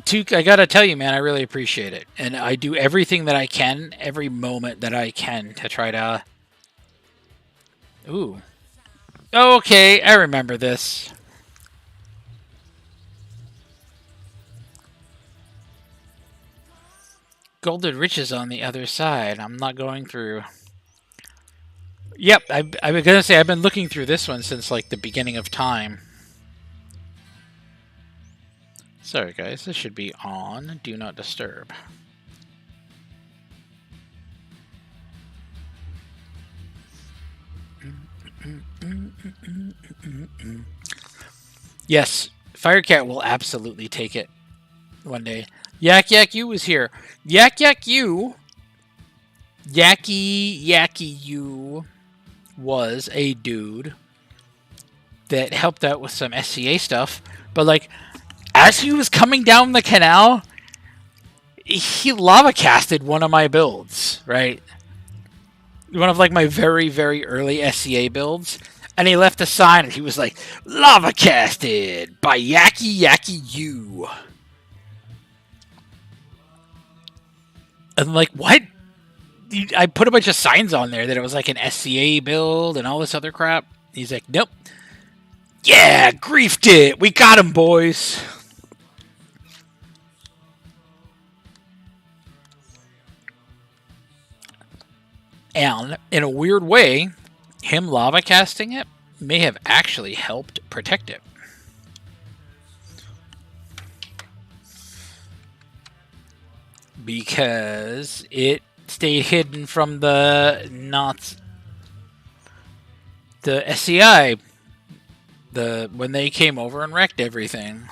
Took, I gotta tell you, man, I really appreciate it. And I do everything that I can, every moment that I can to try to... Ooh. Okay, I remember this. Golden Riches on the other side. I'm not going through... Yep, I was gonna say, I've been looking through this one since, like, the beginning of time. Sorry, guys, this should be on Do Not Disturb. Yes, Firecat will absolutely take it one day. Yak Yak U was here. Yak Yak U, Yacky U was a dude that helped out with some SCA stuff, but like as he was coming down the canal, he lava casted one of my builds, right? One of like my very, very early SCA builds. And he left a sign and he was like, "Lava casted by Yacky U." And I'm like, what? I put a bunch of signs on there that it was like an SCA build and all this other crap. He's like, nope. Yeah, griefed it. We got him, boys. And in a weird way, him lava casting it may have actually helped protect it. Because it stayed hidden from the SCI when they came over and wrecked everything.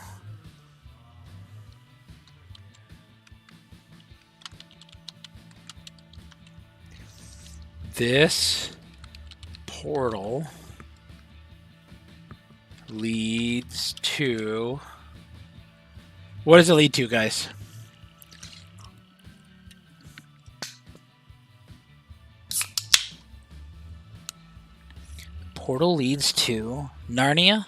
This portal leads to... What does it lead to, guys? Portal leads to Narnia.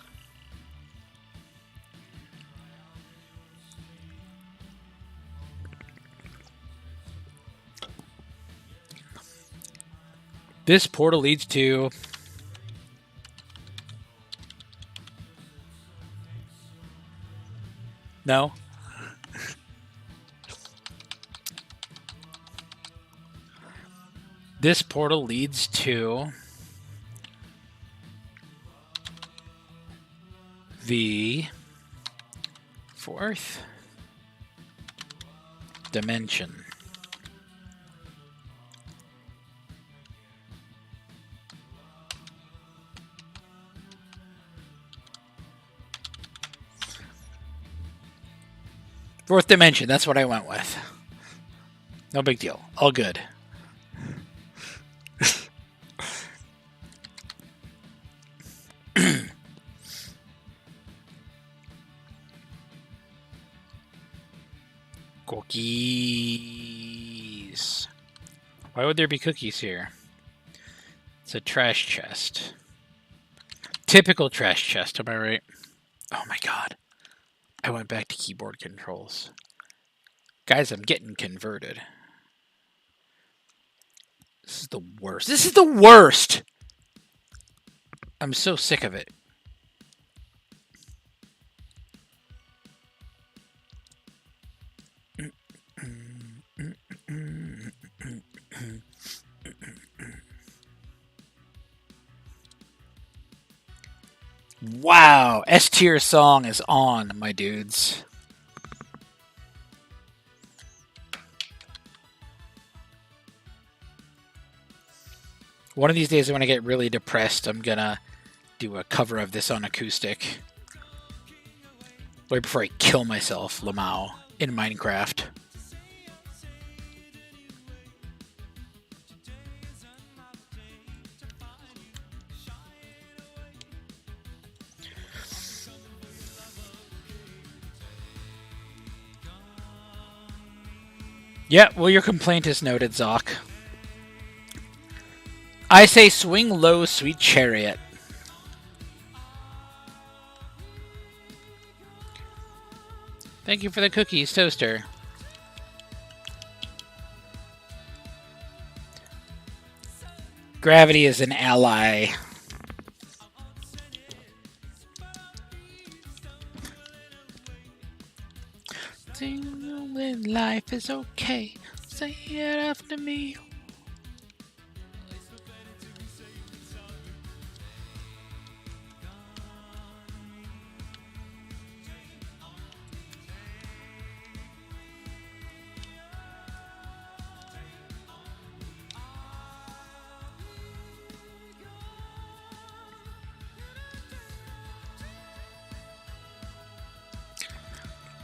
This portal leads to... No. This portal leads to the fourth dimension. Fourth dimension, that's what I went with. No big deal. All good. Cookies. Why would there be cookies here? It's a trash chest. Typical trash chest, am I right? Oh my god. I went back to keyboard controls. Guys, I'm getting converted. This is the worst. This is the worst! I'm so sick of it. Wow, S tier song is on, my dudes. One of these days when I get really depressed, I'm gonna do a cover of this on acoustic. Right before I kill myself, Lamau, in Minecraft. Yeah, well, your complaint is noted, Zoc. I say swing low, sweet chariot. Thank you for the cookies, Toaster. Gravity is an ally. When life is okay, say it after me.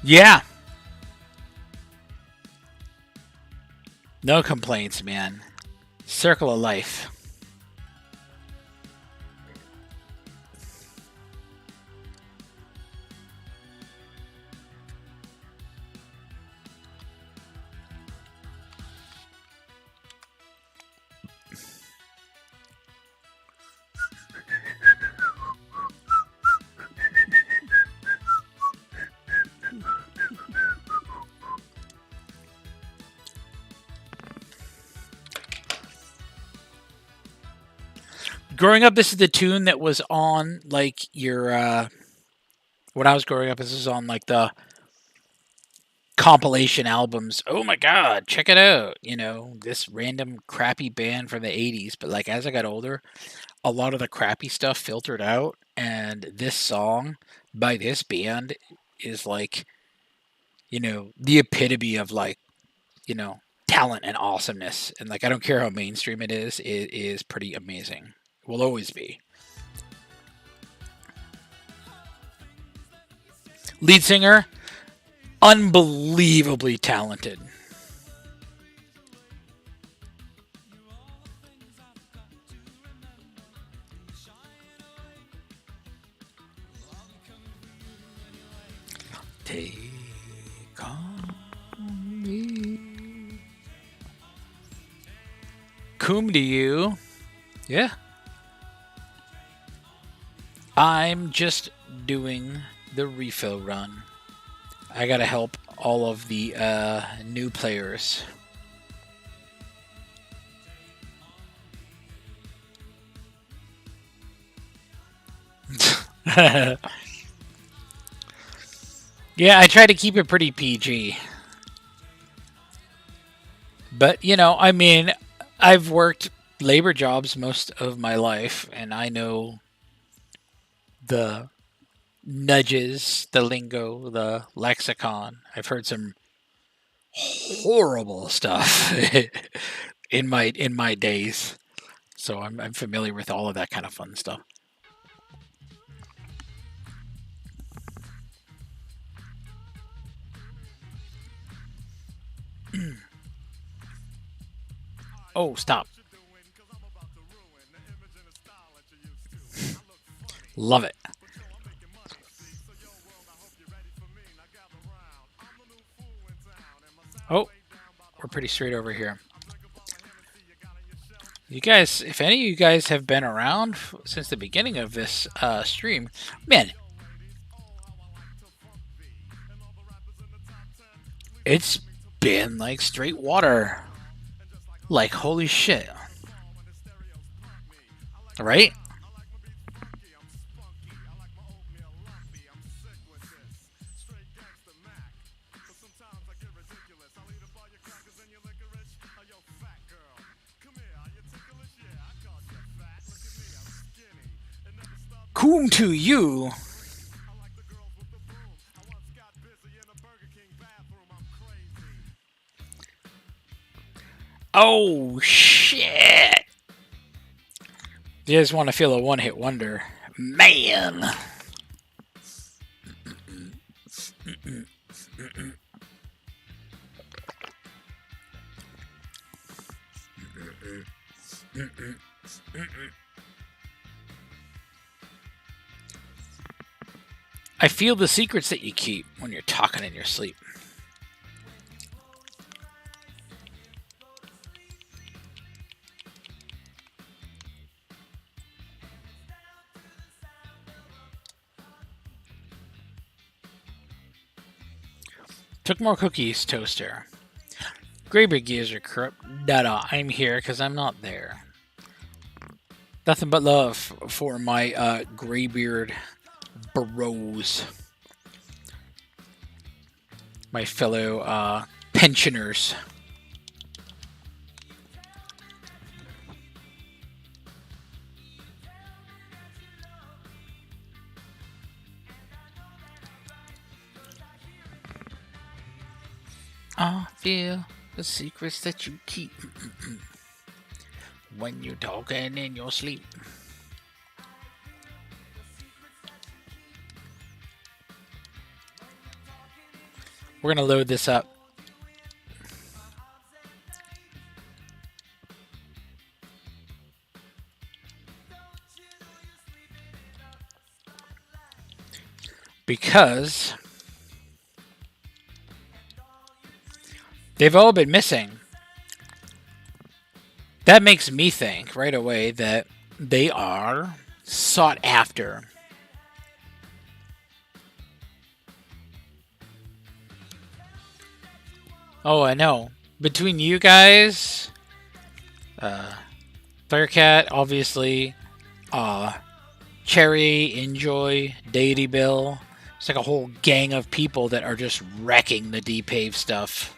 Yeah. No complaints, man. Circle of life. Growing up, this is the tune that was on, like, your, when I was growing up, this was on, like, the compilation albums. Oh my god, check it out. You know, this random crappy band from the 80s. But, like, as I got older, a lot of the crappy stuff filtered out. And this song by this band is, like, you know, the epitome of, like, you know, talent and awesomeness. And, like, I don't care how mainstream it is pretty amazing. Will always be. Lead singer, unbelievably talented. Take on me. Coom to you. Yeah. I'm just doing the refill run. I gotta help all of the new players. Yeah, I try to keep it pretty PG. But, you know, I mean, I've worked labor jobs most of my life, and I know the nudges, the lingo, the lexicon. I've heard some horrible stuff in my days, so I'm familiar with all of that kind of fun stuff. Oh, stop! Love it. Oh, we're pretty straight over here. You guys, if any of you guys have been around since the beginning of this stream, man, it's been like straight water. Like, holy shit. Right? Whom to you? Oh, shit! You guys want to feel a one-hit wonder? Man! I feel the secrets that you keep when you're talking in your sleep. Took more cookies, toaster. Greybeard gears are corrupt. Dada, I'm here because I'm not there. Nothing but love for my Greybeard bros. My fellow pensioners. I feel the secrets that you keep when you're talking in your sleep. We're gonna load this up. Because they've all been missing. That makes me think right away that they are sought after. Oh, I know. Between you guys, Firecat, obviously, Cherry, Enjoy, Deity Bill. It's like a whole gang of people that are just wrecking the D-Pave stuff.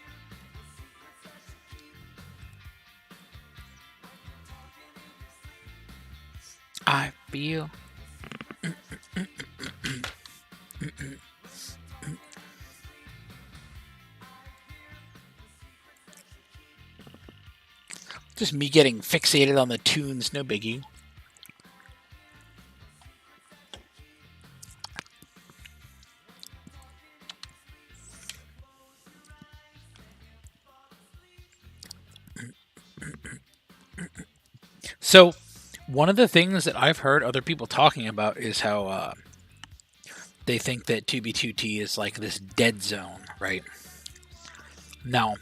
I feel. Just me getting fixated on the tunes, no biggie. So, one of the things that I've heard other people talking about is how they think that 2B2T is like this dead zone, right? Now,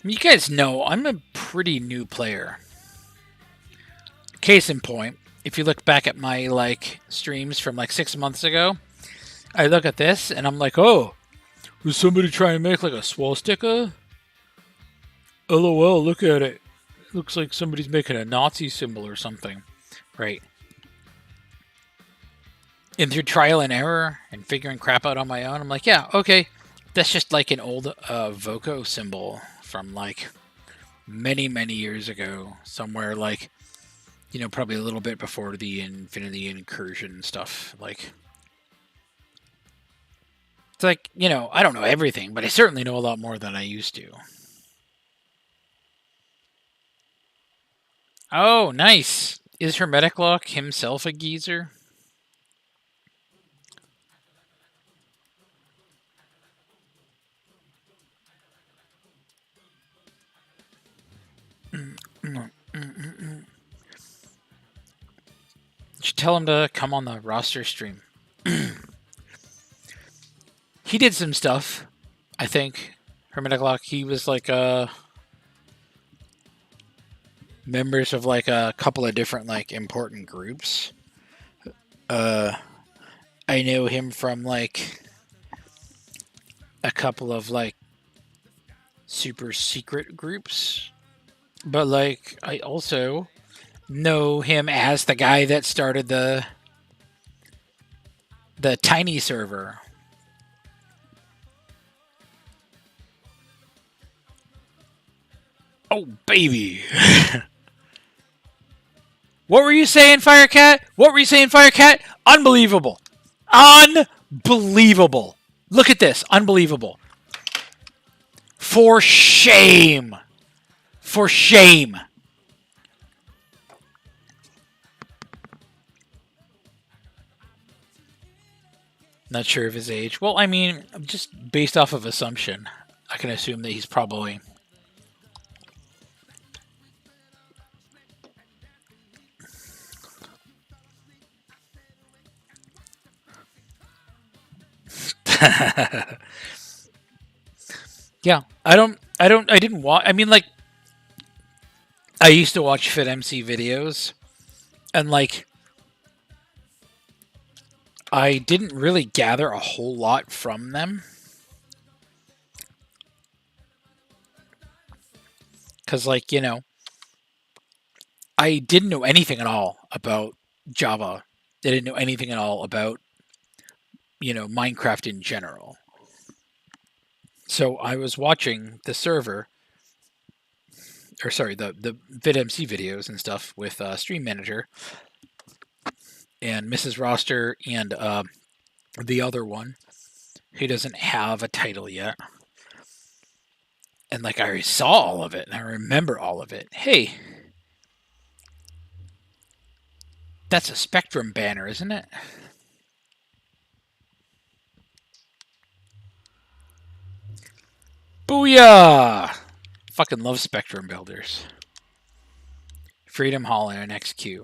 you guys know I'm a pretty new player. Case in point, if you look back at my streams from 6 months ago, I look at this and I'm like, oh, was somebody trying to make a swastika? LOL, look at it. Looks like somebody's making a Nazi symbol or something. Right. And through trial and error and figuring crap out on my own, I'm like, yeah, okay. That's just an old Voco symbol from many, many years ago. Somewhere probably a little bit before the Infinity Incursion stuff. It's I don't know everything, but I certainly know a lot more than I used to. Oh, nice. Is Hermetic Lock himself a geezer? You should tell him to come on the roster stream. He did some stuff, I think. Hermetic Lock, he was members of a couple of different important groups. I know him from a couple of super secret groups, but I also know him as the guy that started the Tiny server. Oh baby. What were you saying, Firecat? What were you saying, Firecat? Unbelievable. Unbelievable. Look at this. Unbelievable. For shame. For shame. Not sure of his age. Well, I mean, just based off of assumption, I can assume that he's probably... Yeah, I didn't watch. I mean, like, I used to watch FitMC videos, and like, I didn't really gather a whole lot from them. Because, like, you know, I didn't know anything at all about Java. I didn't know anything at all about, you know, Minecraft in general. So I was watching the server, or sorry, the VidMC videos and stuff with Stream Manager and Mrs. Roster and the other one who doesn't have a title yet. And like I saw all of it and I remember all of it. Hey, that's a Spectrum banner, isn't it? Booyah! Fucking love Spectrum builders. Freedom Hall and an XQ.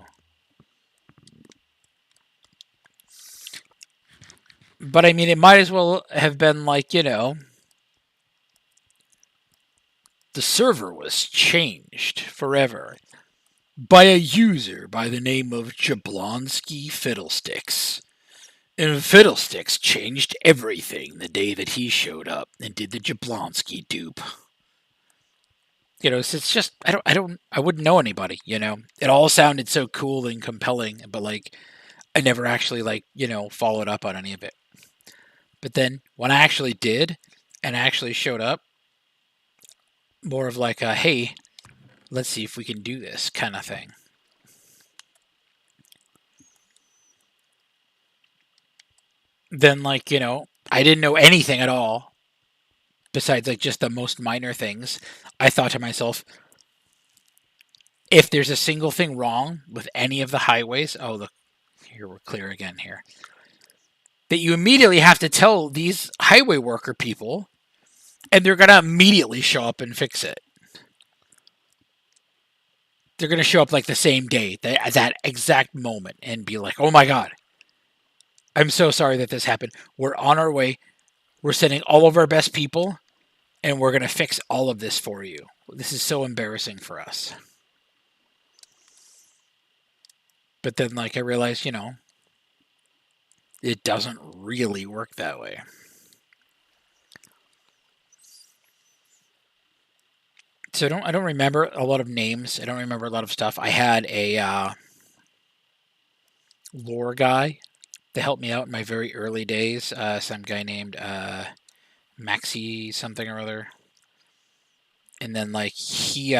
But I mean, it might as well have been like, you know, the server was changed forever by a user by the name of Jablonski Fiddlesticks. And Fiddlesticks changed everything the day that he showed up and did the Jablonski dupe. You know, so it's just I wouldn't know anybody, you know. It all sounded so cool and compelling, but like I never actually like, you know, followed up on any of it. But then when I actually did and actually showed up, more of like a hey, let's see if we can do this kind of thing. Then, like, you know, I didn't know anything at all besides like just the most minor things. I thought to myself, if there's a single thing wrong with any of the highways, oh look, here we're clear again here, that you immediately have to tell these highway worker people, and they're gonna immediately show up and fix it. They're gonna show up like the same day, at that exact moment, and be like, "Oh my god, I'm so sorry that this happened. We're on our way. We're sending all of our best people, and we're gonna fix all of this for you. This is so embarrassing for us." But then, like, I realized, you know, it doesn't really work that way. So I don't remember a lot of names. I don't remember a lot of stuff. I had a lore guy to help me out in my very early days. Some guy named Maxi something or other. And then like he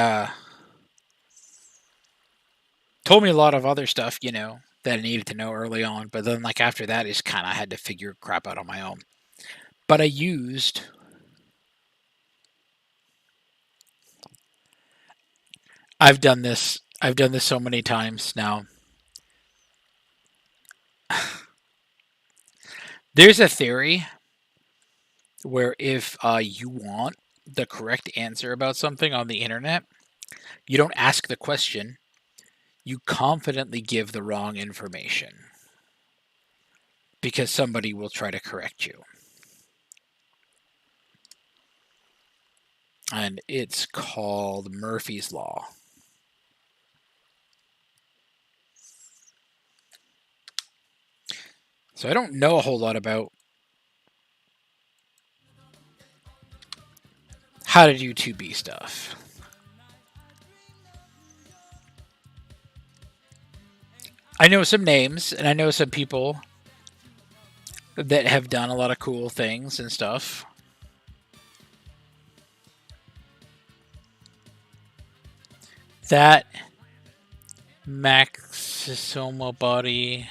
told me a lot of other stuff, you know, that I needed to know early on. But then like after that, I just kind of had to figure crap out on my own. But I've done this so many times now. There's a theory where if you want the correct answer about something on the internet, you don't ask the question, you confidently give the wrong information. Because somebody will try to correct you. And it's called Murphy's Law. So I don't know a whole lot about how to do 2B stuff. I know some names, and I know some people that have done a lot of cool things and stuff. That Maxisoma Body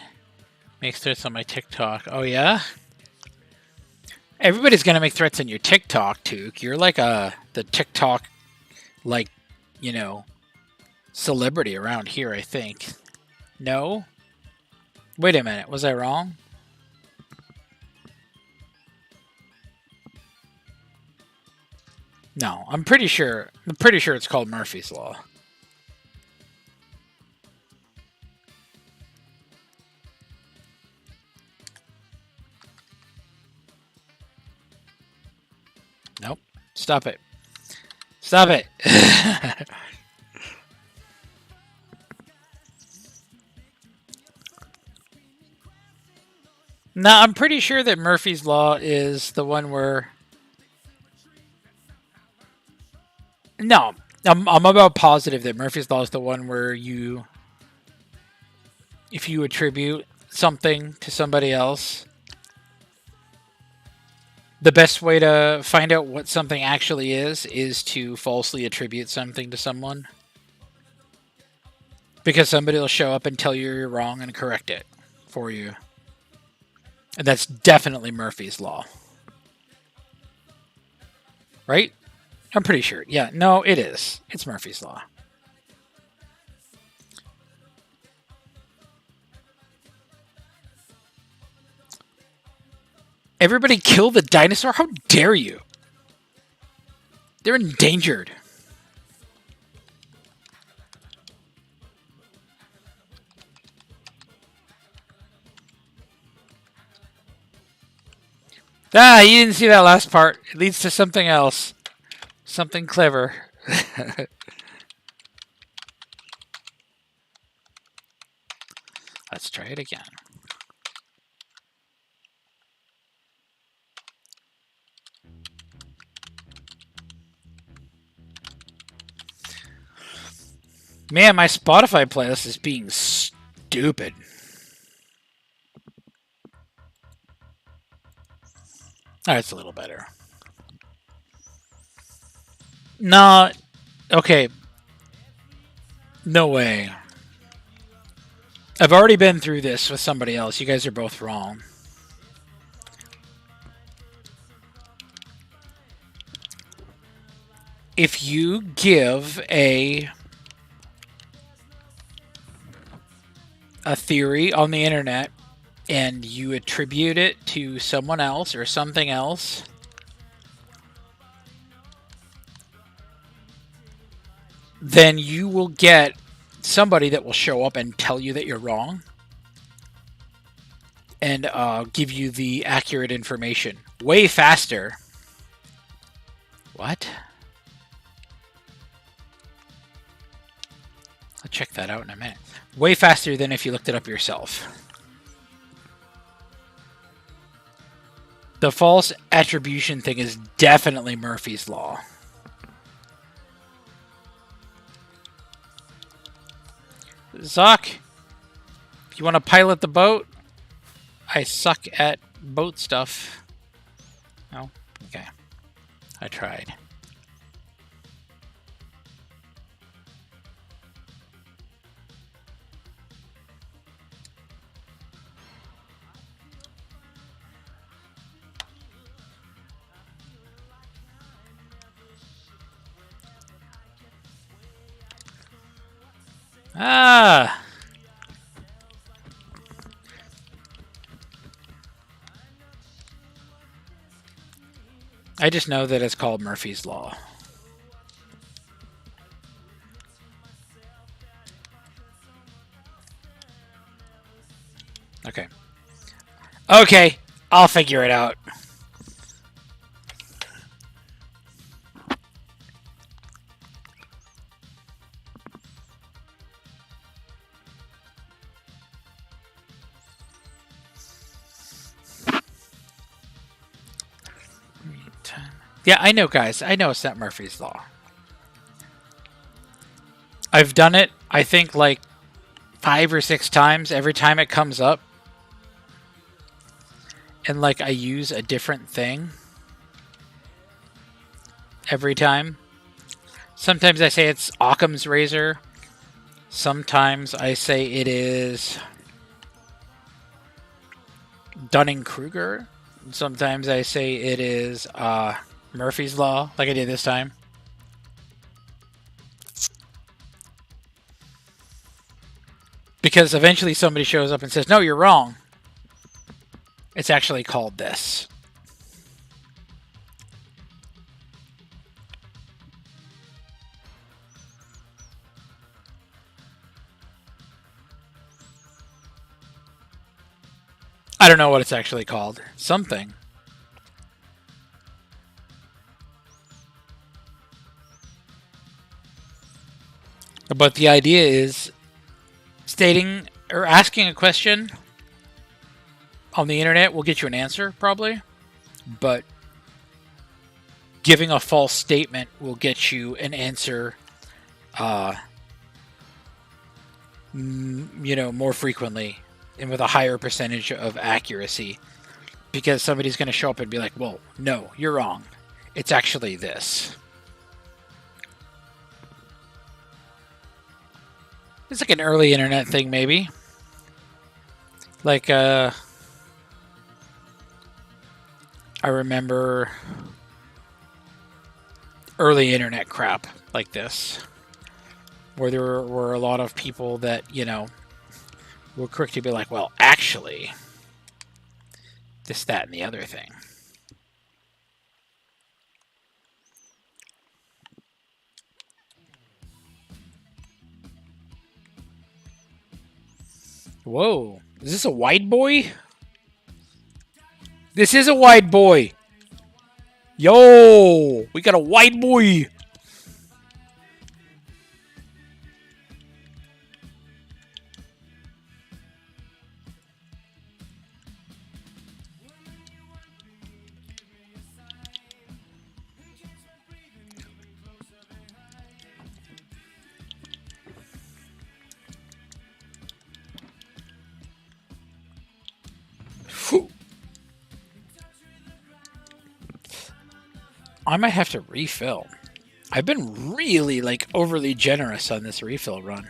makes threats on my TikTok. Oh yeah? Everybody's gonna make threats on your TikTok, Took. You're like the TikTok, like, you know, celebrity around here, I think. No? Wait a minute, was I wrong? No, I'm pretty sure it's called Murphy's Law. Nope. Stop it. Stop it. No, I'm pretty sure that Murphy's Law is the one where... No, I'm about positive that Murphy's Law is the one where you... If you attribute something to somebody else, the best way to find out what something actually is to falsely attribute something to someone. Because somebody will show up and tell you you're wrong and correct it for you. And that's definitely Murphy's Law. Right? I'm pretty sure. Yeah, no, it is. It's Murphy's Law. Everybody kill the dinosaur? How dare you? They're endangered. Ah, you didn't see that last part. It leads to something else. Something clever. Let's try it again. Man, my Spotify playlist is being stupid. That's a little better. No, okay. No way. I've already been through this with somebody else. You guys are both wrong. If you give a theory on the internet and you attribute it to someone else or something else, then you will get somebody that will show up and tell you that you're wrong and give you the accurate information way faster. What? I'll check that out in a minute. Way faster than if you looked it up yourself. The false attribution thing is definitely Murphy's Law. Zoc, if you want to pilot the boat, I suck at boat stuff. Oh, okay. I tried. Ah! I just know that it's called Murphy's Law. Okay. Okay, I'll figure it out. Yeah, I know, guys. I know it's not Murphy's Law. I've done it, I think, like 5 or 6 times every time it comes up. And, like, I use a different thing every time. Sometimes I say it's Occam's razor. Sometimes I say it is Dunning-Kruger. Sometimes I say it is Murphy's Law, like I did this time. Because eventually somebody shows up and says, no, you're wrong. It's actually called this. I don't know what it's actually called. Something. But the idea is stating or asking a question on the internet will get you an answer, probably. But giving a false statement will get you an answer, more frequently and with a higher percentage of accuracy. Because somebody's going to show up and be like, well, no, you're wrong. It's actually this. It's like an early internet thing, maybe. Like, I remember early internet crap like this, where there were a lot of people that, were quick to be like, well, actually, this, that, and the other thing. Whoa. Is this a white boy? This is a white boy. Yo, we got a white boy. I might have to refill. I've been really, overly generous on this refill run.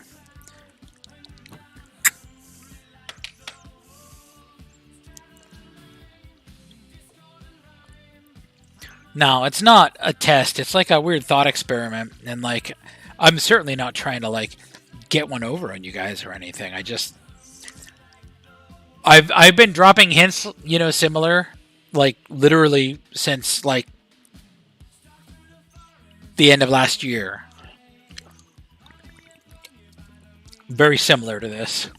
No, it's not a test. It's like a weird thought experiment. And, I'm certainly not trying to, get one over on you guys or anything. I've been dropping hints, similar, literally since, the end of last year. Very similar to this.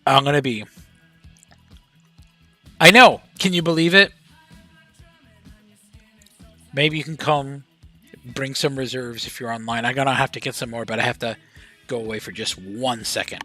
I'm gonna be... I know! Can you believe it? Maybe you can come bring some reserves if you're online. I'm gonna have to get some more, but I have to go away for just 1 second.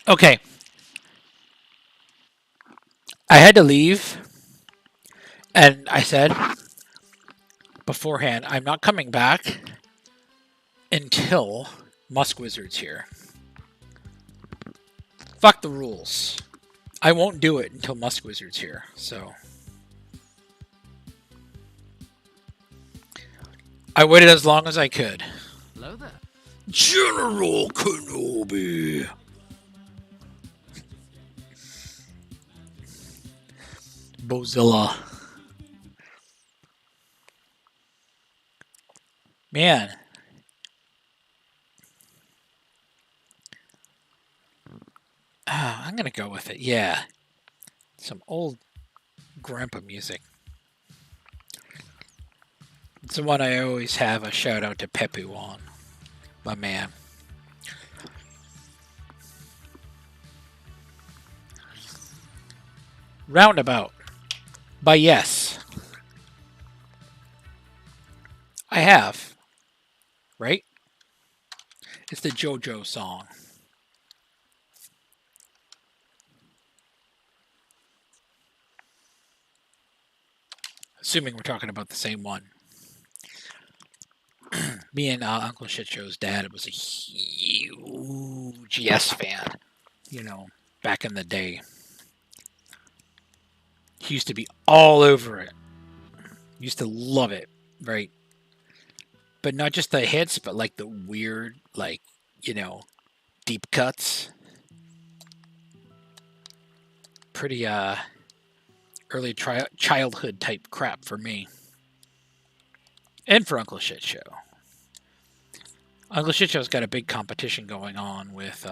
Okay. I had to leave, and I said beforehand, I'm not coming back until Musk Wizard's here. Fuck the rules. I won't do it until Musk Wizard's here, so. I waited as long as I could. Hello there. General Kenobi. Bozilla. Man. I'm gonna go with it. Yeah. Some old grandpa music. It's the one I always have a shout out to Pepu on. My man. Roundabout. By yes. I have. Right? It's the JoJo song. Assuming we're talking about the same one. Me and Uncle Shitshow's dad was a huge Yes fan. You know, back in the day. He used to be all over it. Used to love it, right? But not just the hits, but like the weird, like, you know, deep cuts. Pretty early childhood type crap for me. And for Uncle Shitshow. Uncle Shitshow's got a big competition going on with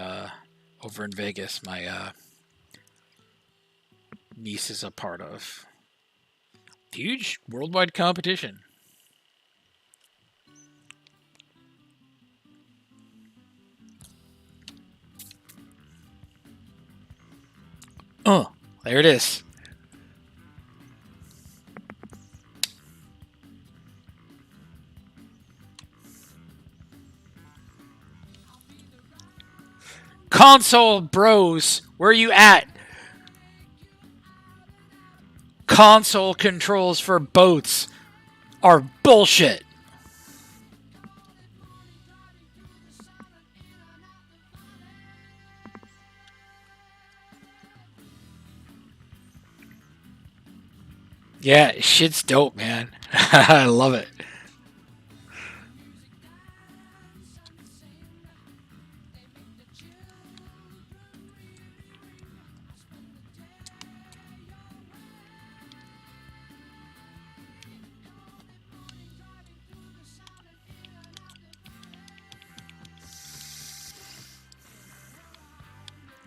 over in Vegas. My niece is a part of. Huge worldwide competition. Oh, there it is. Console bros, where you at? Console controls for boats are bullshit. Yeah, shit's dope, man. I love it.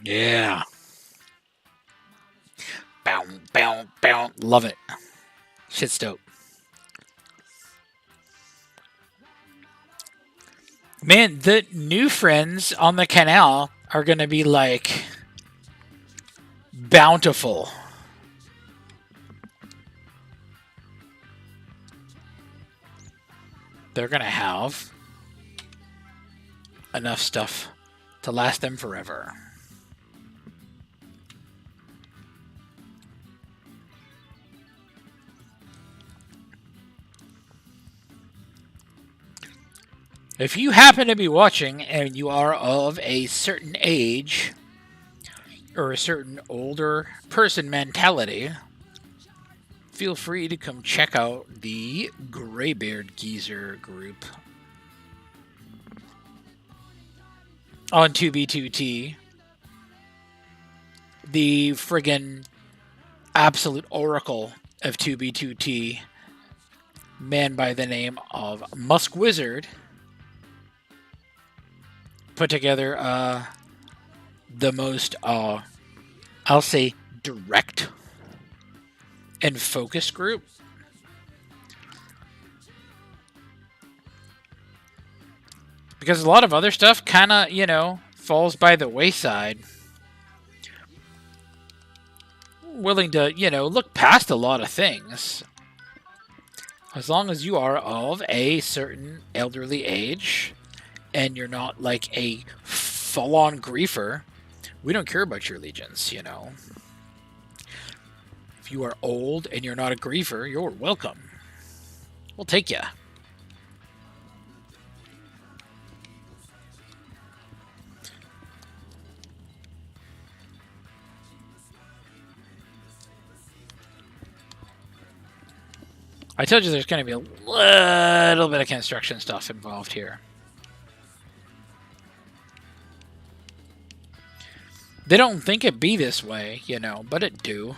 Yeah. Bow, bow, bow. Love it. Shit's dope. Man, the new friends on the canal are going to be like bountiful. They're going to have enough stuff to last them forever. If you happen to be watching and you are of a certain age or a certain older person mentality, feel free to come check out the Greybeard Geezer group on 2B2T. The friggin' absolute oracle of 2B2T, man by the name of Musk Wizard, put together the most, I'll say, direct and focused group. Because a lot of other stuff kind of, you know, falls by the wayside. Willing to, you know, look past a lot of things. As long as you are of a certain elderly age and you're not like a full-on griefer We don't care about your allegiance, you know. If you are old and you're not a griefer, you're welcome. We'll take you. I told you there's going to be a little bit of construction stuff involved here. They don't think it be this way, you know, but it do.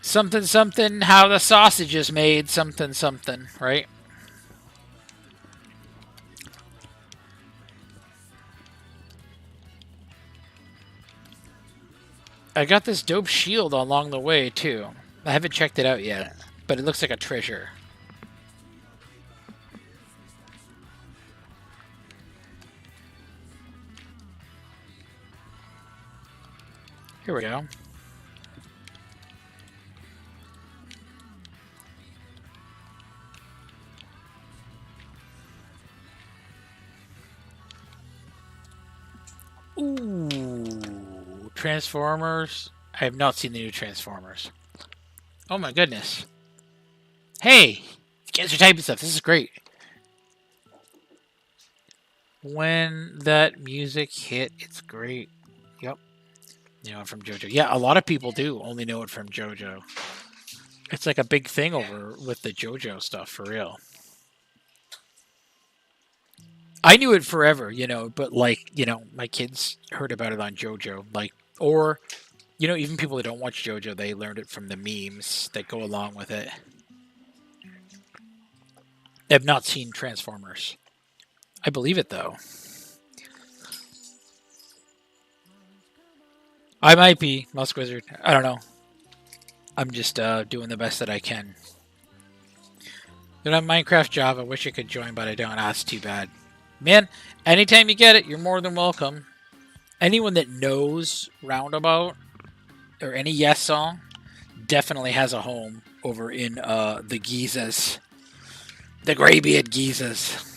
Something, something, how the sausage is made, something, something, right? I got this dope shield along the way, too. I haven't checked it out yet, but it looks like a treasure. Here we go. Ooh, Transformers. I have not seen the new Transformers. Oh my goodness. Hey, you guys are typing stuff. This is great. When that music hit, it's great. Yep. You know it from JoJo. Yeah, a lot of people do only know it from JoJo. It's like a big thing over with the JoJo stuff, for real. I knew it forever, you know, but like, you know, my kids heard about it on JoJo, like, or, you know, even people that don't watch JoJo, they learned it from the memes that go along with it. I've not seen Transformers. I believe it, though. I might be Musk Wizard. I don't know. I'm just doing the best that I can. Don't have Minecraft job. I wish I could join, but I don't. That's too bad. Man, anytime you get it, you're more than welcome. Anyone that knows Roundabout or any Yes song definitely has a home over in the Gizas. The Graybeard Gizas.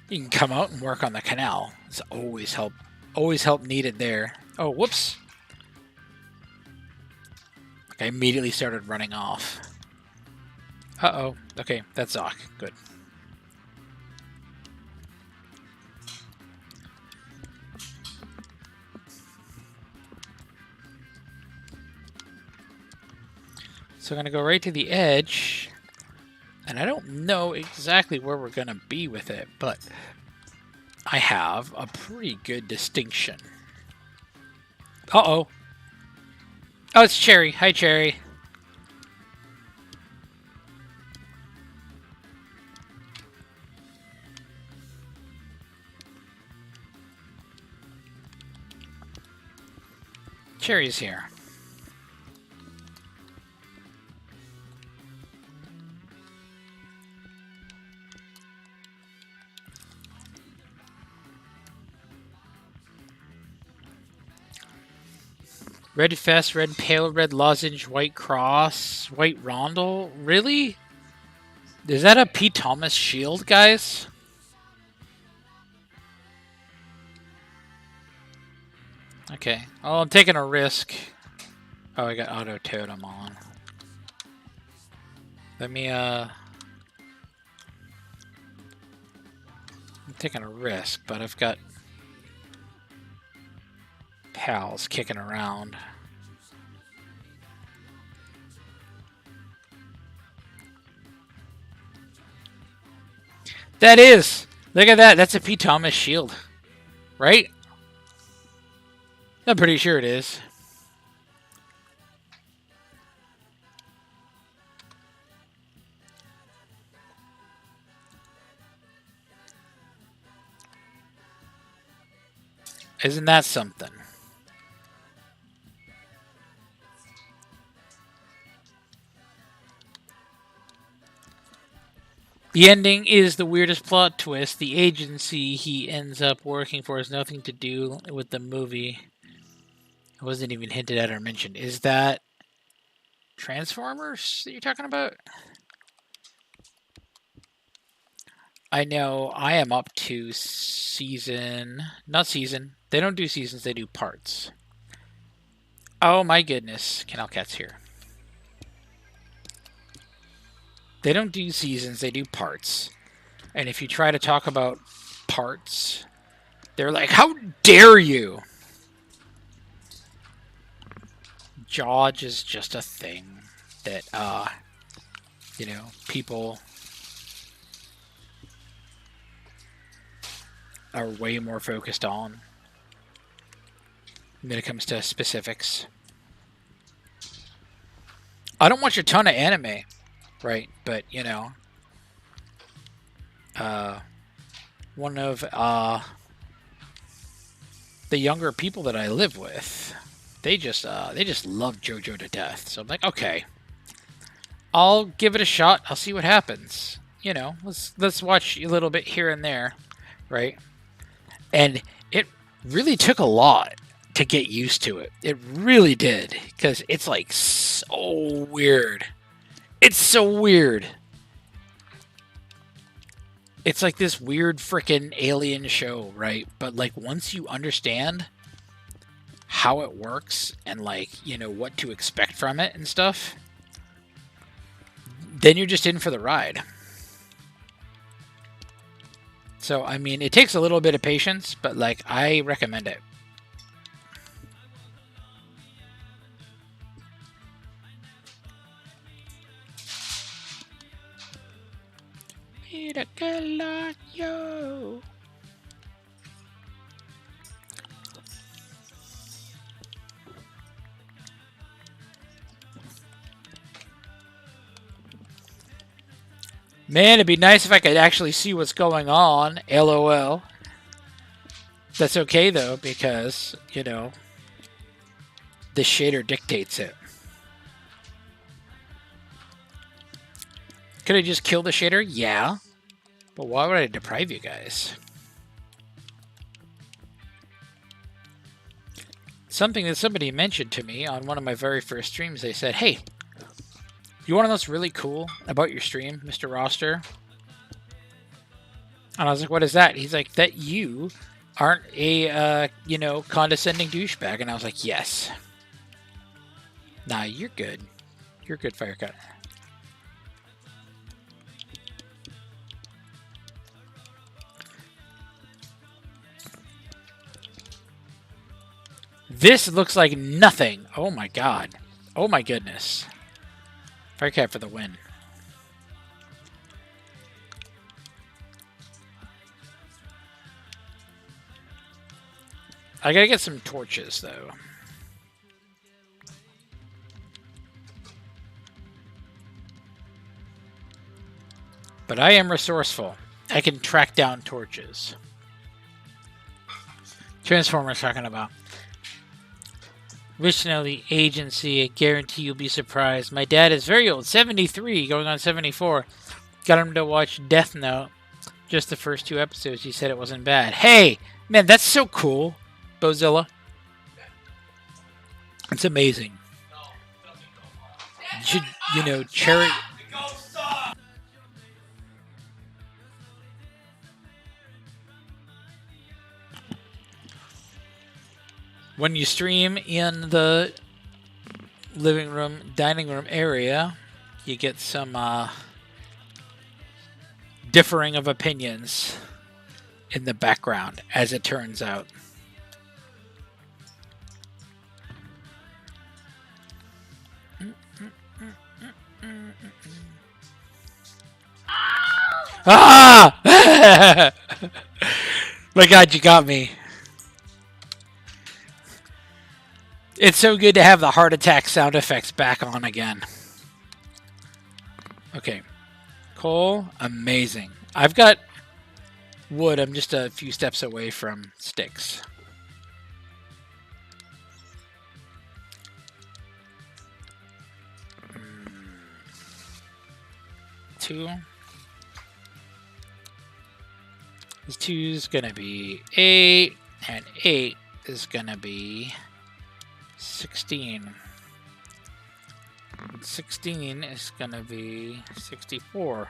You can come out and work on the canal. It's always help needed there. Oh, whoops. I immediately started running off. Uh-oh. Okay, that's Zoc. Good. So I'm going to go right to the edge. And I don't know exactly where we're going to be with it, but I have a pretty good distinction. Uh-oh. Oh, it's Cherry. Hi, Cherry. Cherry's here. Red Fest, Red Pale, Red Lozenge, White Cross, White Rondel? Really? Is that a P. Thomas shield, guys? Okay. Oh, I'm taking a risk. Oh, I got Auto Totem on. Let me, I'm taking a risk, but I've got pals kicking around. That is! Look at that! That's a P. Thomas shield. Right? I'm pretty sure it is. Isn't that something? The ending is the weirdest plot twist. The agency he ends up working for has nothing to do with the movie. It wasn't even hinted at or mentioned. Is that Transformers that you're talking about? I know I am up to season... Not season. They don't do seasons, they do parts. Oh my goodness. Canal Cat's here. They don't do seasons, they do parts. And if you try to talk about parts, they're like, how dare you? Dodge is just a thing that, you know, people are way more focused on when it comes to specifics. I don't watch a ton of anime, right? But, you know, one of the younger people that I live with, they just love JoJo to death. So I'm like, okay, I'll give it a shot. I'll see what happens. You know, let's watch a little bit here and there, right? And it really took a lot to get used to it. It really did, because it's like so weird. It's so weird. It's like this weird freaking alien show, right? But like once you understand how it works and like, you know, what to expect from it and stuff, then you're just in for the ride. So, I mean, it takes a little bit of patience, but like, I recommend it. Need a girl like you. Man, it'd be nice if I could actually see what's going on. LOL. That's okay, though, because, you know, the shader dictates it. Could I just kill the shader? Yeah. But why would I deprive you guys? Something that somebody mentioned to me on one of my very first streams, they said, hey, you want to know what's really cool about your stream, Mr. Roster? And I was like, what is that? He's like, that you aren't a, you know, condescending douchebag. And I was like, yes. Nah, you're good. You're good, Firecut. This looks like nothing. Oh my god. Oh my goodness. Firecat for the win. I gotta get some torches, though. But I am resourceful. I can track down torches. Transformers talking about. Vishnu, the agency, I guarantee you'll be surprised. My dad is very old, 73, going on 74. Got him to watch Death Note. Just the first 2 episodes, he said it wasn't bad. Hey, man, that's so cool, Bozilla. It's amazing. You should, you know, cherry... When you stream in the living room, dining room area, you get some differing of opinions in the background, as it turns out. Ah! My God, you got me. It's so good to have the heart attack sound effects back on again. Okay. Coal, amazing. I've got wood. I'm just a few steps away from sticks. Two. This 2 is going to be 8, and 8 is going to be 16. 16 is gonna be 64.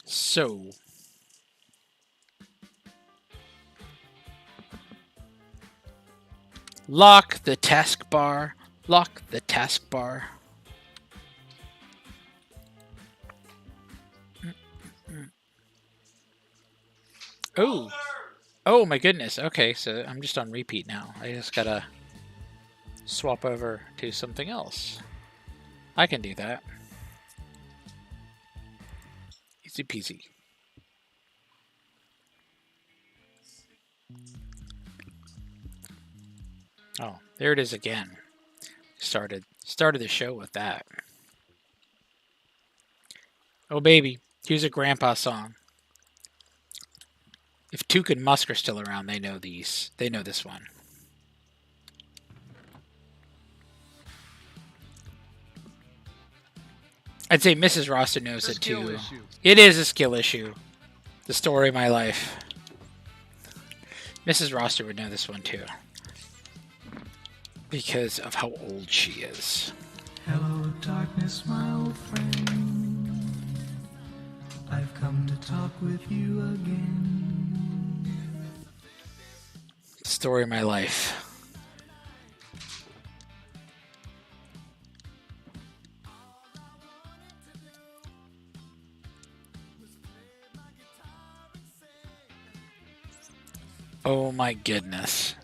So lock the taskbar. Lock the taskbar. Oh. Oh my goodness. Okay, so I'm just on repeat now. I just gotta swap over to something else. I can do that. Easy peasy. Oh, there it is again. Started the show with that. Oh baby, here's a grandpa song. If Tuke and Musk are still around, they know these. They know this one. I'd say Mrs. Roster knows it too. It is a skill issue. The story of my life. Mrs. Roster would know this one too. Because of how old she is. Hello, darkness, my old friend. I've come to talk with you again. Story of my life. Oh my goodness.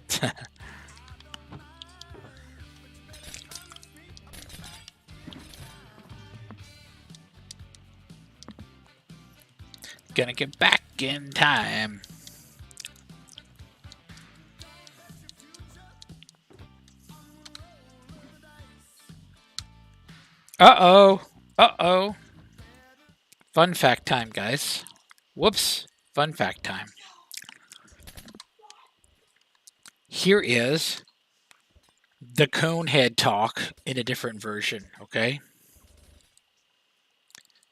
Gonna get back in time. Uh-oh. Uh-oh. Fun fact time, guys. Whoops. Fun fact time. Here is the Conehead talk in a different version, okay?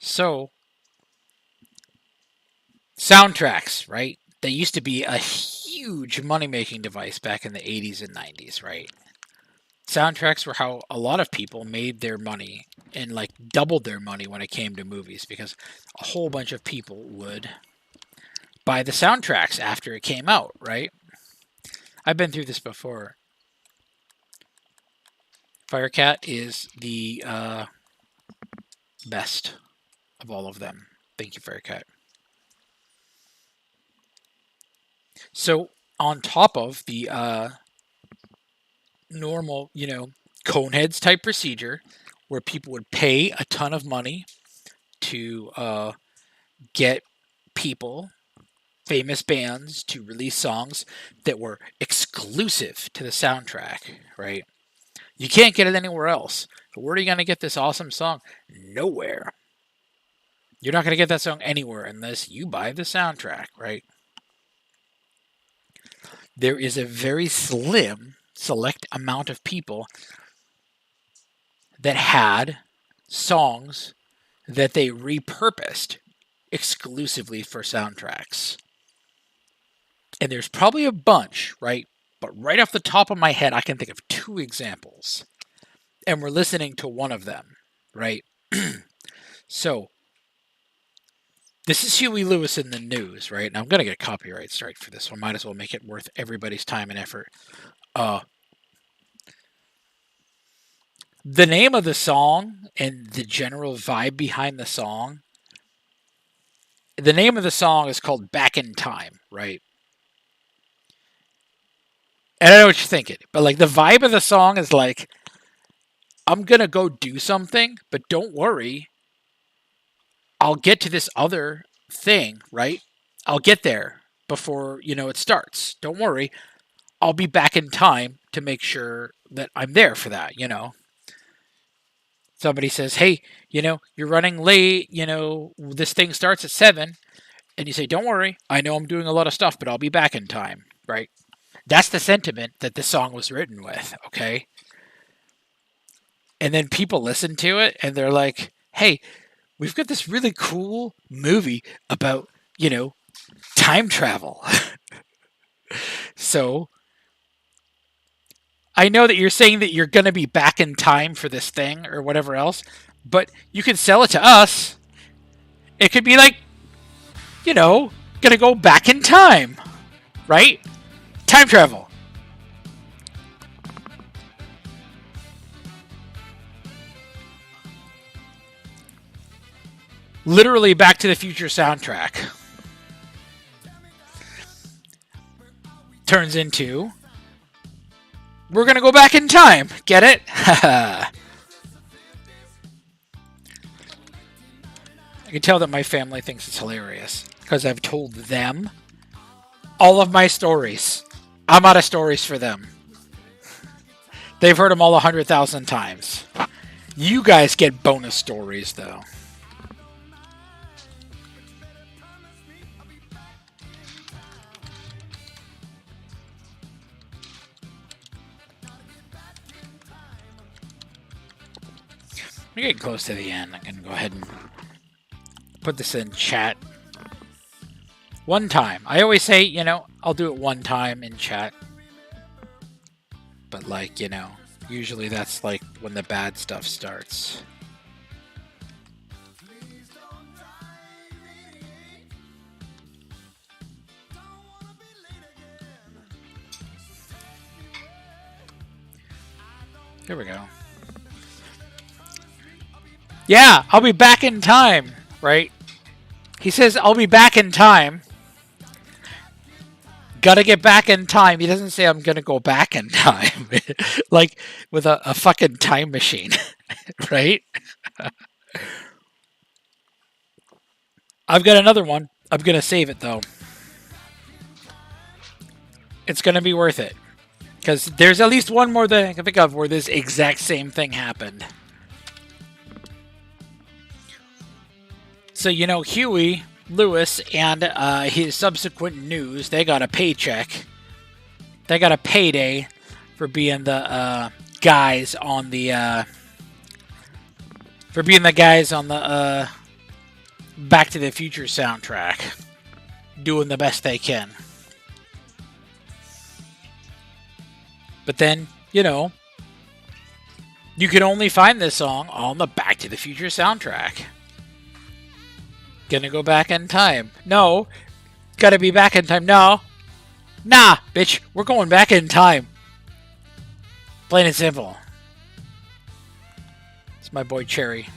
So, soundtracks, right? They used to be a huge money-making device back in the 80s and 90s, right? Soundtracks were how a lot of people made their money and like doubled their money when it came to movies because a whole bunch of people would buy the soundtracks after it came out, right? I've been through this before. Firecat is the best of all of them. Thank you, Firecat. So on top of the normal, Coneheads type procedure, where people would pay a ton of money to get people, famous bands, to release songs that were exclusive to the soundtrack, right? You can't get it anywhere else. Where are you going to get this awesome song? Nowhere. You're not going to get that song anywhere unless you buy the soundtrack, right? There is a very select amount of people that had songs that they repurposed exclusively for soundtracks. And there's probably a bunch, right? But right off the top of my head, I can think of 2 examples. And we're listening to one of them, right? So, this is Huey Lewis in the News, right? Now, I'm going to get a copyright strike for this one. Might as well make it worth everybody's time and effort. The name of the song and the general vibe behind the song, the name of the song is called Back in Time, right? And I know what you're thinking, but like the vibe of the song is like, I'm going to go do something, but don't worry. I'll get to this other thing, right? I'll get there before, it starts. Don't worry. I'll be back in time to make sure that I'm there for that, Somebody says, hey, you're running late, this thing starts at 7. And you say, don't worry, I know I'm doing a lot of stuff, but I'll be back in time, right? That's the sentiment that this song was written with, okay? And then people listen to it and they're like, hey, we've got this really cool movie about, time travel. So I know that you're saying that you're going to be back in time for this thing or whatever else, but you can sell it to us. It could be like, going to go back in time, right? Time travel. Literally Back to the Future soundtrack. Turns into, we're going to go back in time. Get it? I can tell that my family thinks it's hilarious because I've told them all of my stories. I'm out of stories for them. They've heard them all 100,000 times. You guys get bonus stories, though. We're getting close to the end. I'm going to go ahead and put this in chat. One time. I always say, I'll do it one time in chat. But, usually that's, when the bad stuff starts. Here we go. Yeah, I'll be back in time, right? He says, I'll be back in time. Gotta get back in time. He doesn't say I'm gonna go back in time. Like, with a fucking time machine, right? I've got another one. I'm gonna save it, though. It's gonna be worth it. Because there's at least one more that I can think of where this exact same thing happened. So, Huey Lewis and his subsequent news, they got a paycheck. They got a payday for being the guys on the Back to the Future soundtrack, doing the best they can. But then, you can only find this song on the Back to the Future soundtrack. Gonna go back in time. No. Gotta be back in time. No. Nah, bitch. We're going back in time. Plain and simple. It's my boy Cherry.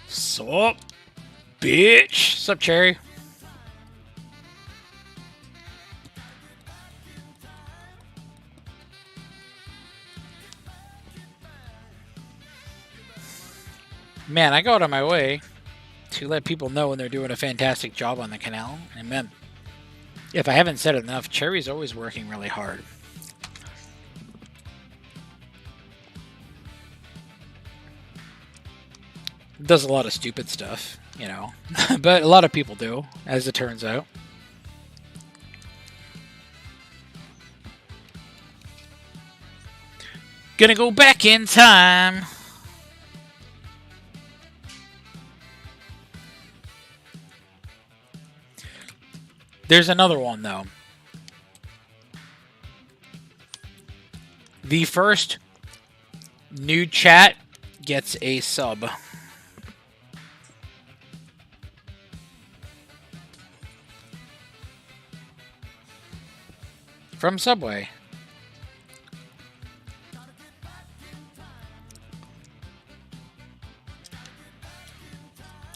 Sup, bitch? Sup, Cherry? Man, I go out of my way to let people know when they're doing a fantastic job on the canal. And man, if I haven't said it enough, Cherry's always working really hard. Does a lot of stupid stuff, but a lot of people do, as it turns out. Gonna go back in time. There's another one, though. The first new chat gets a sub. From Subway.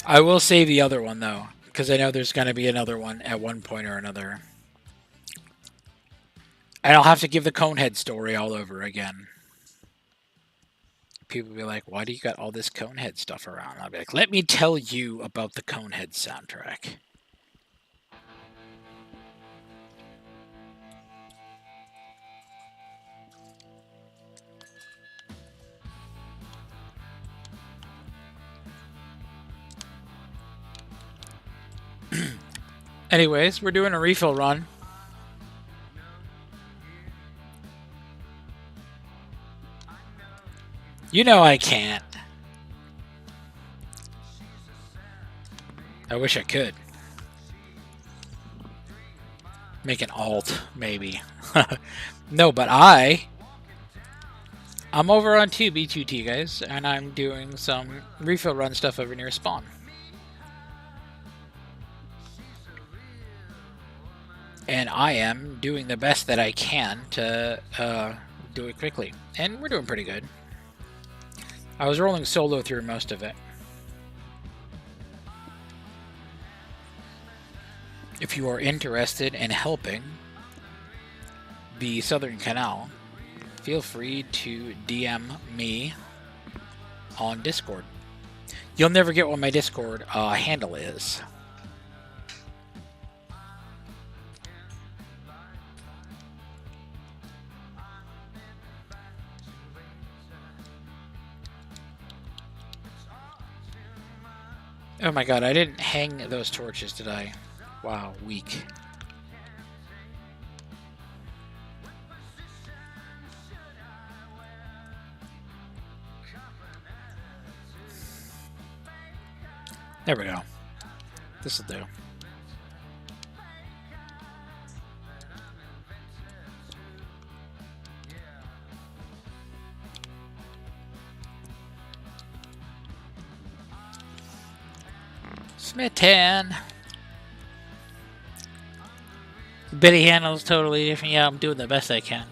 I will save the other one, though, because I know there's going to be another one at one point or another. And I'll have to give the Conehead story all over again. People will be like, why do you got all this Conehead stuff around? I'll be like, let me tell you about the Conehead soundtrack. Anyways, we're doing a refill run. You know I can't. I wish I could. Make an alt, maybe. No, but I'm over on 2B2T, guys, and I'm doing some refill run stuff over near spawn. And I am doing the best that I can to do it quickly. And we're doing pretty good. I was rolling solo through most of it. If you are interested in helping the Southern Canal, feel free to DM me on Discord. You'll never get what my Discord handle is. Oh my god, I didn't hang those torches, did I? Wow, weak. There we go. This'll do. Smitten. Bitty handle's totally different. Yeah, I'm doing the best I can.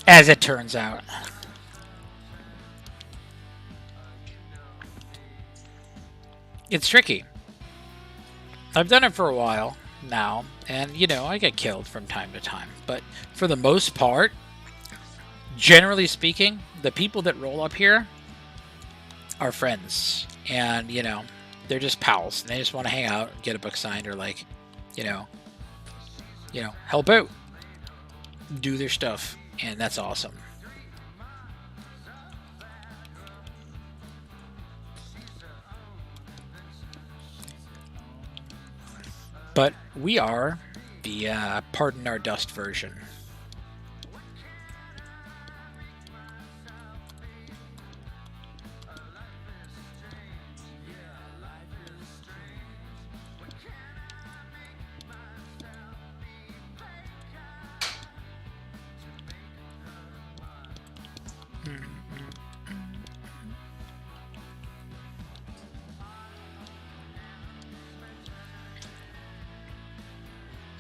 As it turns out. It's tricky. I've done it for a while now, and you know, I get killed from time to time. But for the most part, generally speaking, the people that roll up here are friends. And, you know, they're just pals. And they just want to hang out, get a book signed, or like, you know, help out. Do their stuff. And that's awesome. But we are the Pardon Our Dust version.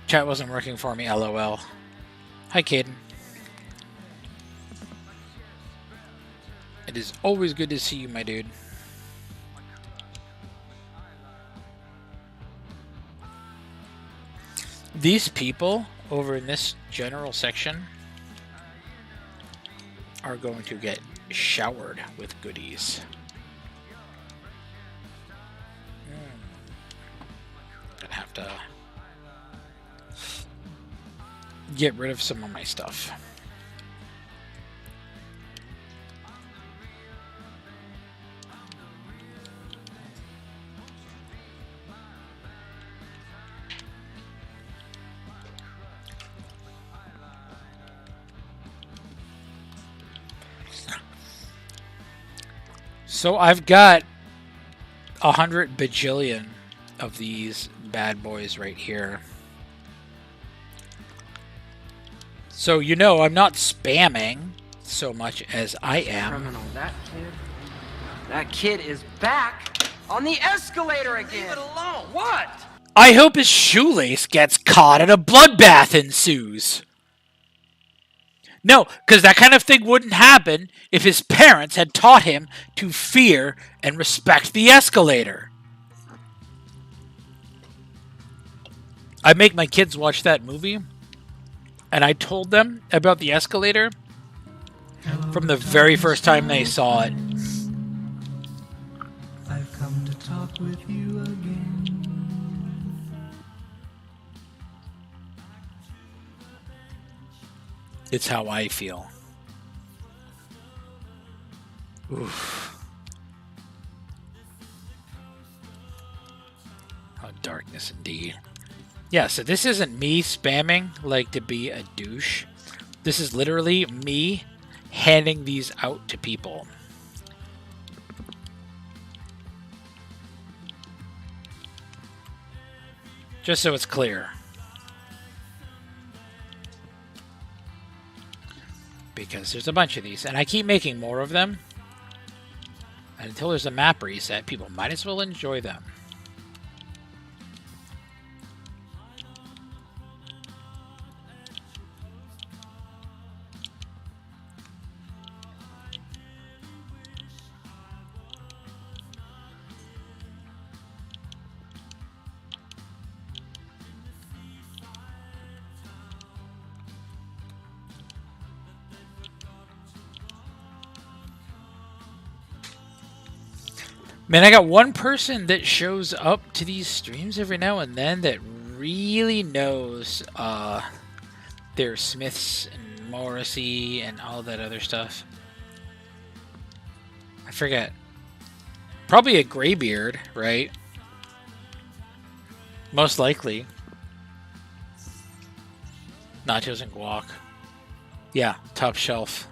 Chat wasn't working for me, LOL. Hi, Caden. It is always good to see you, my dude. These people over in this general section are going to get showered with goodies. Gonna have to get rid of some of my stuff. So I've got 100 bajillion of these bad boys right here. So, you know, I'm not spamming so much as I am. Criminal, that kid is back on the escalator again. Leave it alone. What? I hope his shoelace gets caught and a bloodbath ensues. No, because that kind of thing wouldn't happen if his parents had taught him to fear and respect the escalator. I make my kids watch that movie, and I told them about the escalator from the very first time they saw it. I've come to talk with you again. It's how I feel. Oof. Oh, darkness indeed. Yeah, so this isn't me spamming like to be a douche. This is literally me handing these out to people. Just so it's clear. because there's a bunch of these, and I keep making more of them. And until there's a map reset, people might as well enjoy them. Man, I got one person that shows up to these streams every now and then that really knows their Smiths and Morrissey and all that other stuff. I forget. Probably a Greybeard, right? Most likely. Nachos and guac. Yeah, top shelf.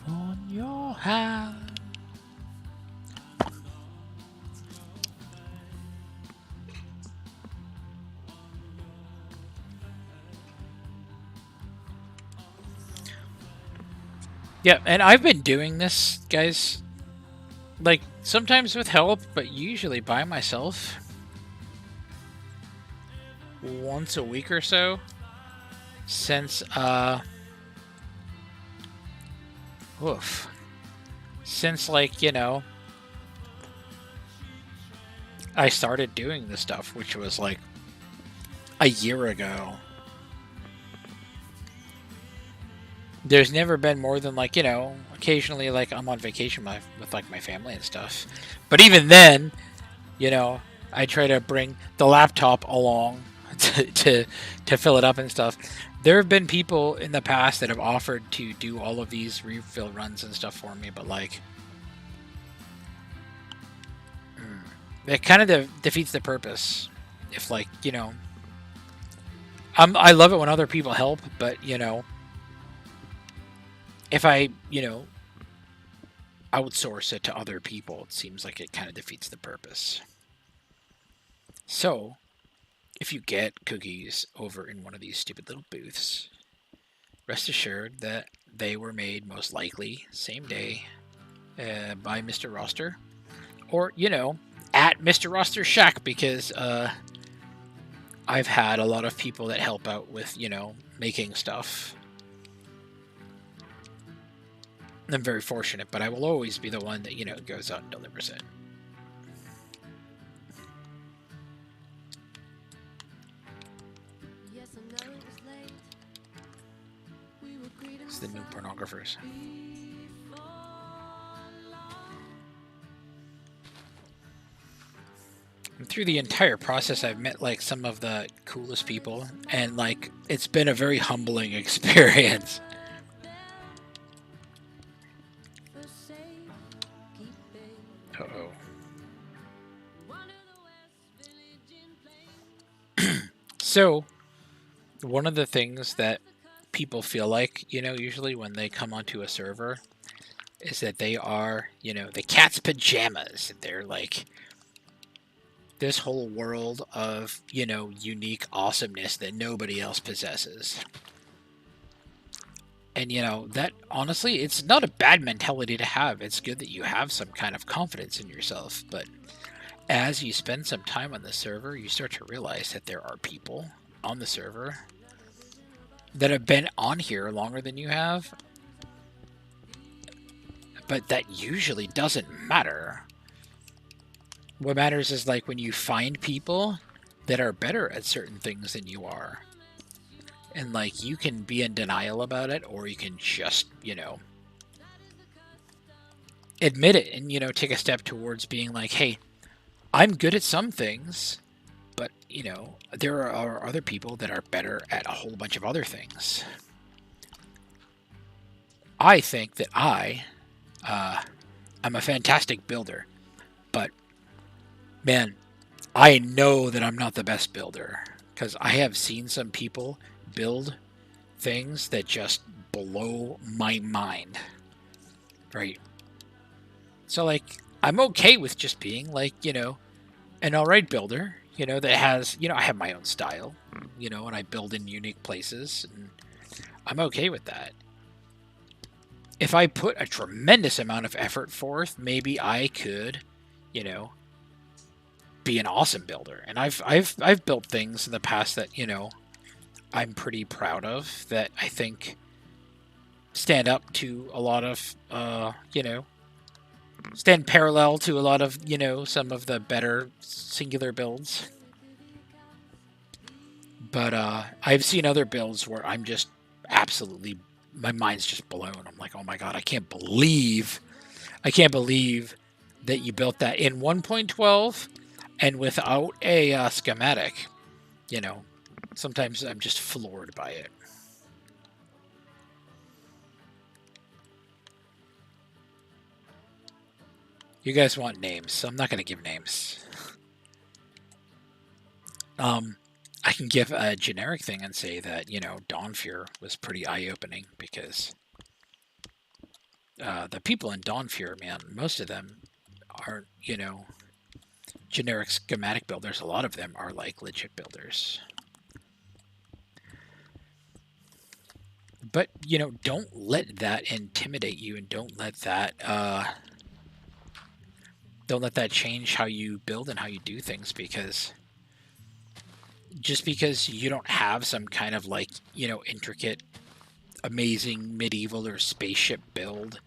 On your hand. Yeah, and I've been doing this, guys, like, sometimes with help, but usually by myself. Once a week or so. Since, oof. Since, like, you know, I started doing this stuff, which was, like, a year ago. There's never been more than, like, you know, occasionally, like, I'm on vacation with like, my family and stuff. But even then, you know, I try to bring the laptop along to fill it up and stuff. There have been people in the past that have offered to do all of these refill runs and stuff for me, but, like, it kind of defeats the purpose. If, like, you know, I love it when other people help, but, you know, if I, you know, outsource it to other people, it seems like it kind of defeats the purpose. So, if you get cookies over in one of these stupid little booths, rest assured that they were made most likely same day by Mr. Roster, or, you know, at Mr. Roster Shack, because I've had a lot of people that help out with, you know, making stuff. I'm very fortunate, but I will always be the one that, you know, goes out and delivers it. It's the new pornographers. And through the entire process, I've met, like, some of the coolest people, and, like, it's been a very humbling experience. Uh-oh. So, one of the things that people feel like, you know, usually when they come onto a server, is that they are, you know, the cat's pajamas. They're, like, this whole world of, you know, unique awesomeness that nobody else possesses. And, you know, that, honestly, it's not a bad mentality to have. It's good that you have some kind of confidence in yourself. But as you spend some time on the server, you start to realize that there are people on the server that have been on here longer than you have. But that usually doesn't matter. What matters is, like, when you find people that are better at certain things than you are. And, like, you can be in denial about it, or you can just, you know, admit it and, you know, take a step towards being like, hey, I'm good at some things, but, you know, there are other people that are better at a whole bunch of other things. I think that I'm a fantastic builder, but, man, I know that I'm not the best builder, because I have seen some people build things that just blow my mind, right? So, like, I'm okay with just being, like, you know, an alright builder, you know, that has, you know, I have my own style, you know, and I build in unique places, and I'm okay with that. If I put a tremendous amount of effort forth, maybe I could, you know, be an awesome builder. And I've built things in the past that, you know, I'm pretty proud of, that I think stand up to a lot of you know, stand parallel to a lot of, you know, some of the better singular builds. But I've seen other builds where I'm just absolutely, my mind's just blown. I'm like, oh my god, I can't believe that you built that in 1.12 and without a schematic. You know, sometimes I'm just floored by it. You guys want names, so I'm not going to give names. I can give a generic thing and say that, you know, Dawnfear was pretty eye-opening because the people in Dawnfear, man, most of them aren't, you know, generic schematic builders. A lot of them are like legit builders. But, you know, don't let that intimidate you, and don't let that change how you build and how you do things, because just because you don't have some kind of, like, you know, intricate, amazing medieval or spaceship build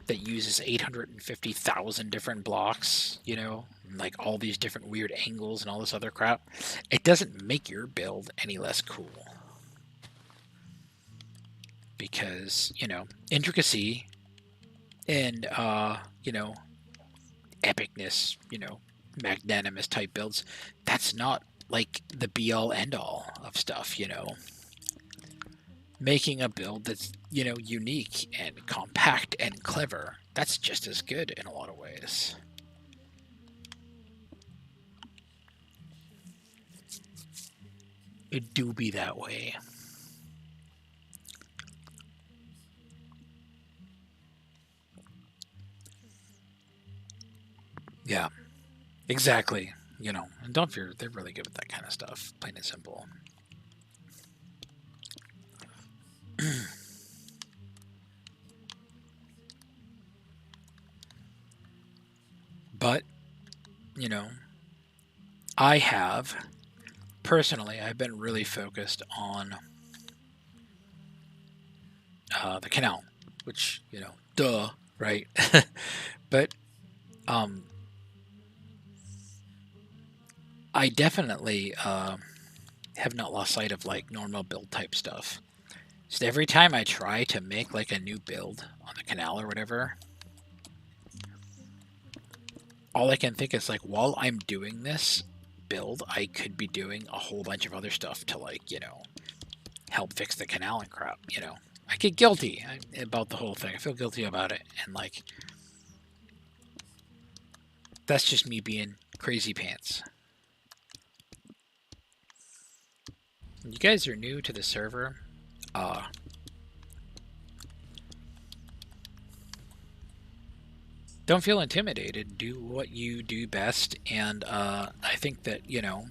that uses 850,000 different blocks, you know, like all these different weird angles and all this other crap, it doesn't make your build any less cool. Because, you know, intricacy and, you know, epicness, you know, magnanimous type builds, that's not like the be-all end-all of stuff, you know. Making a build that's, you know, unique and compact and clever, that's just as good in a lot of ways. It do be that way. Yeah, exactly. You know, and Dawnfear, they're really good with that kind of stuff, plain and simple. But, you know, personally, I've been really focused on the canal, which, you know, duh, right? But I definitely have not lost sight of like normal build type stuff. Just every time I try to make like a new build on the canal or whatever, all I can think is like, while I'm doing this build, I could be doing a whole bunch of other stuff to, like, you know, help fix the canal and crap, you know. I get guilty about the whole thing. I feel guilty about it, and like, that's just me being crazy pants. You guys are new to the server. Don't feel intimidated. Do what you do best, and I think that, you know,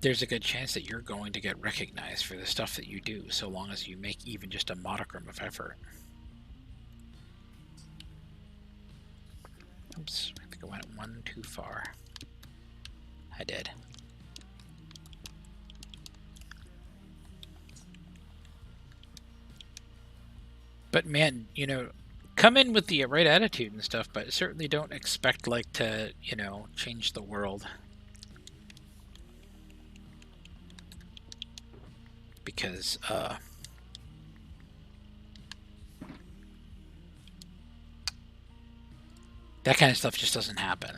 there's a good chance that you're going to get recognized for the stuff that you do, so long as you make even just a modicum of effort. Oops, I think I went one too far. I did. But man, you know, come in with the right attitude and stuff, but certainly don't expect, like, to, you know, change the world. Because, that kind of stuff just doesn't happen.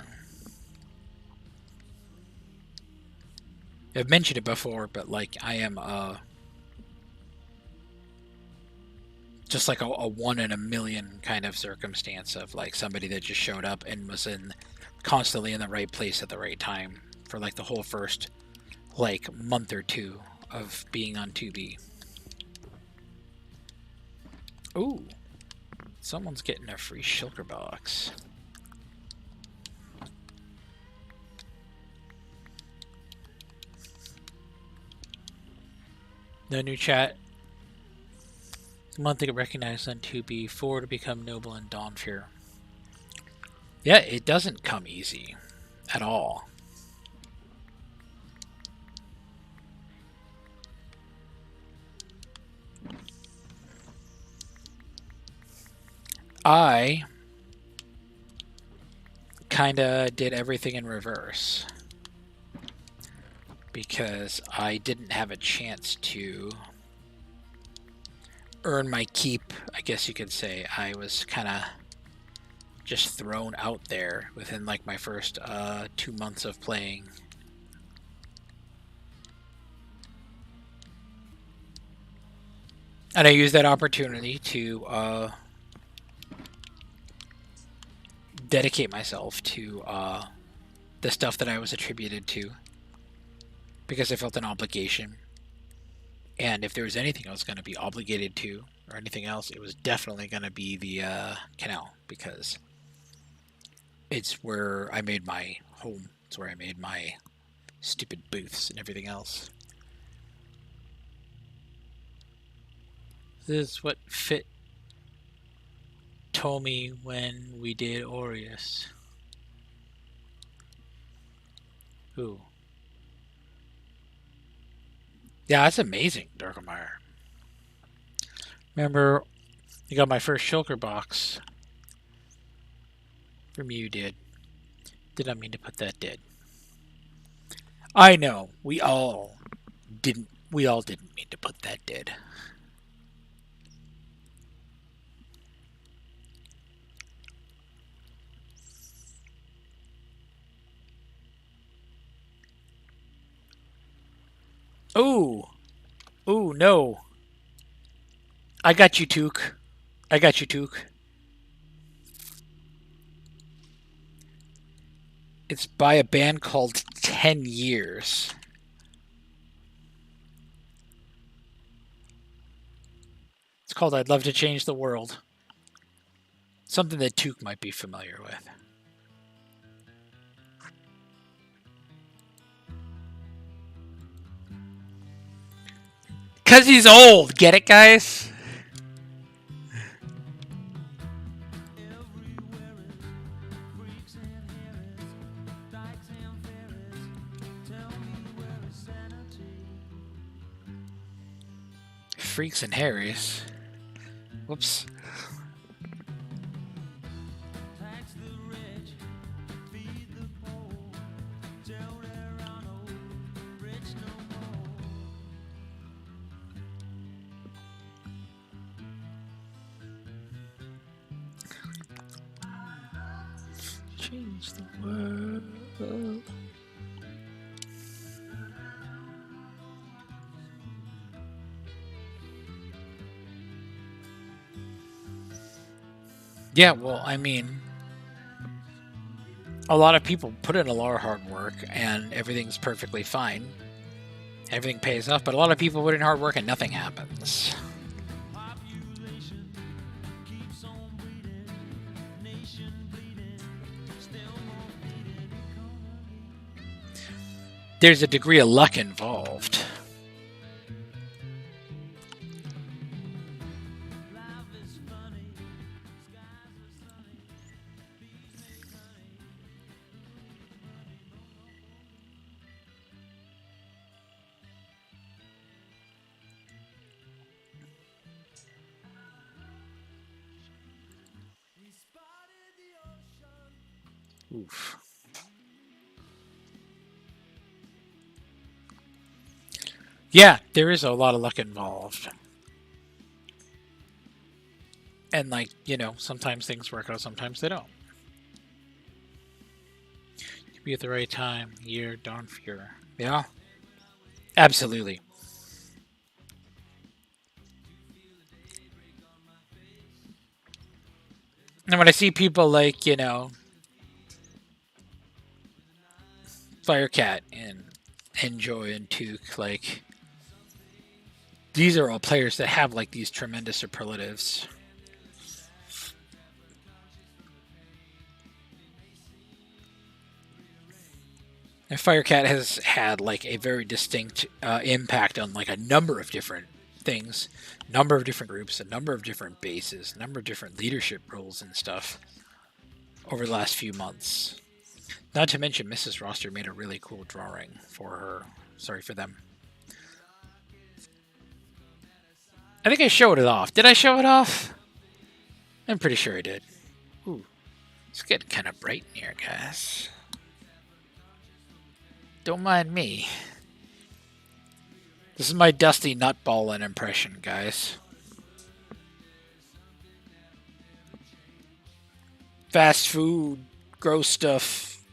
I've mentioned it before, but, like, I am, just like a 1 in a million kind of circumstance of, like, somebody that just showed up and was constantly in the right place at the right time for, like, the whole first, like, month or two of being on 2B. Ooh, someone's getting a free shulker box. No new chat. One thing to recognize on 2B4 to become noble in Dawnfear. Yeah, it doesn't come easy at all. I kinda did everything in reverse because I didn't have a chance to earn my keep, I guess you could say. I was kinda just thrown out there within like my first 2 months of playing. And I used that opportunity to dedicate myself to the stuff that I was attributed to, because I felt an obligation. And if there was anything I was going to be obligated to, or anything else, it was definitely going to be the canal, because it's where I made my home. It's where I made my stupid booths and everything else. This is what Fit told me when we did Aureus. Ooh. Yeah, that's amazing, Darkmeyer. Remember, you got my first shulker box from you, did. Did not mean to put that dead. I know, we all didn't mean to put that dead. Ooh. Ooh, no. I got you, Took. I got you, Took. It's by a band called 10 Years. It's called I'd Love to Change the World. Something that Took might be familiar with. Because he's old. Get it, guys? Freaks and Harrys. Whoops. Change the world. Yeah, well, I mean, a lot of people put in a lot of hard work and everything's perfectly fine. Everything pays off, but a lot of people put in hard work and nothing happens. There's a degree of luck involved. Oof. Yeah, there is a lot of luck involved. And, like, you know, sometimes things work out, sometimes they don't. You be at the right time, year, Dawnfear. Yeah. Absolutely. And when I see people like, you know, Firecat and Enjoy and Took, like, these are all players that have, like, these tremendous superlatives. And Firecat has had like a very distinct impact on like a number of different things, number of different groups, a number of different bases, a number of different leadership roles and stuff over the last few months. Not to mention, Mrs. Roster made a really cool drawing for her. Sorry for them. I think I showed it off. Did I show it off? I'm pretty sure I did. Ooh, it's getting kind of bright in here, guys. Don't mind me. This is my Dusty Nutballin' impression, guys. Fast food, gross stuff,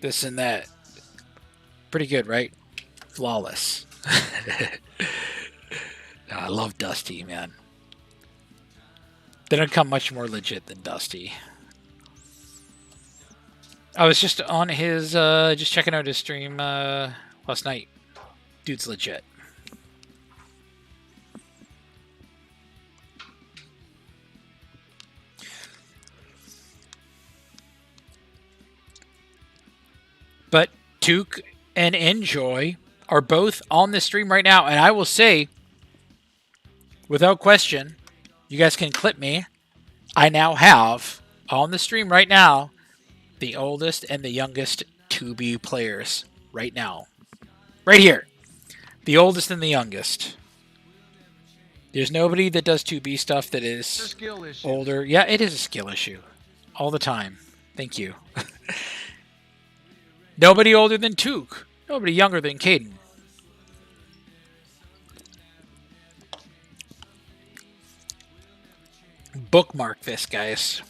this and that. Pretty good, right? Flawless. I love Dusty, man. They don't come much more legit than Dusty. I was just on his, just checking out his stream last night. Dude's legit. But Took and Enjoy are both on the stream right now, and I will say, without question, you guys can clip me. I now have on the stream right now the oldest and the youngest 2B players right now. Right here. The oldest and the youngest. There's nobody that does 2B stuff that is older. Yeah, it is a skill issue. All the time. Thank you. Nobody older than Took. Nobody younger than Caden. Bookmark this, guys.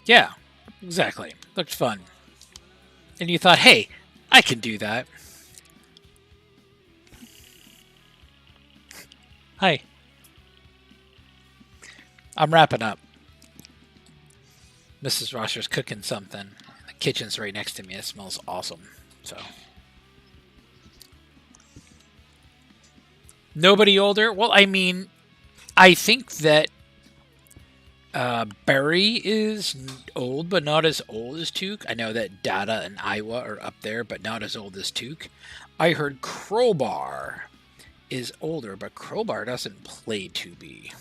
Yeah, exactly. Looked fun. And you thought, hey, I can do that. Hi. I'm wrapping up. Mrs. Rosser's cooking something. The kitchen's right next to me. It smells awesome. So. Nobody older? Well, I mean, I think that Barry is old, but not as old as Took. I know that Data and Iowa are up there, but not as old as Took. I heard Crowbar is older, but Crowbar doesn't play 2B.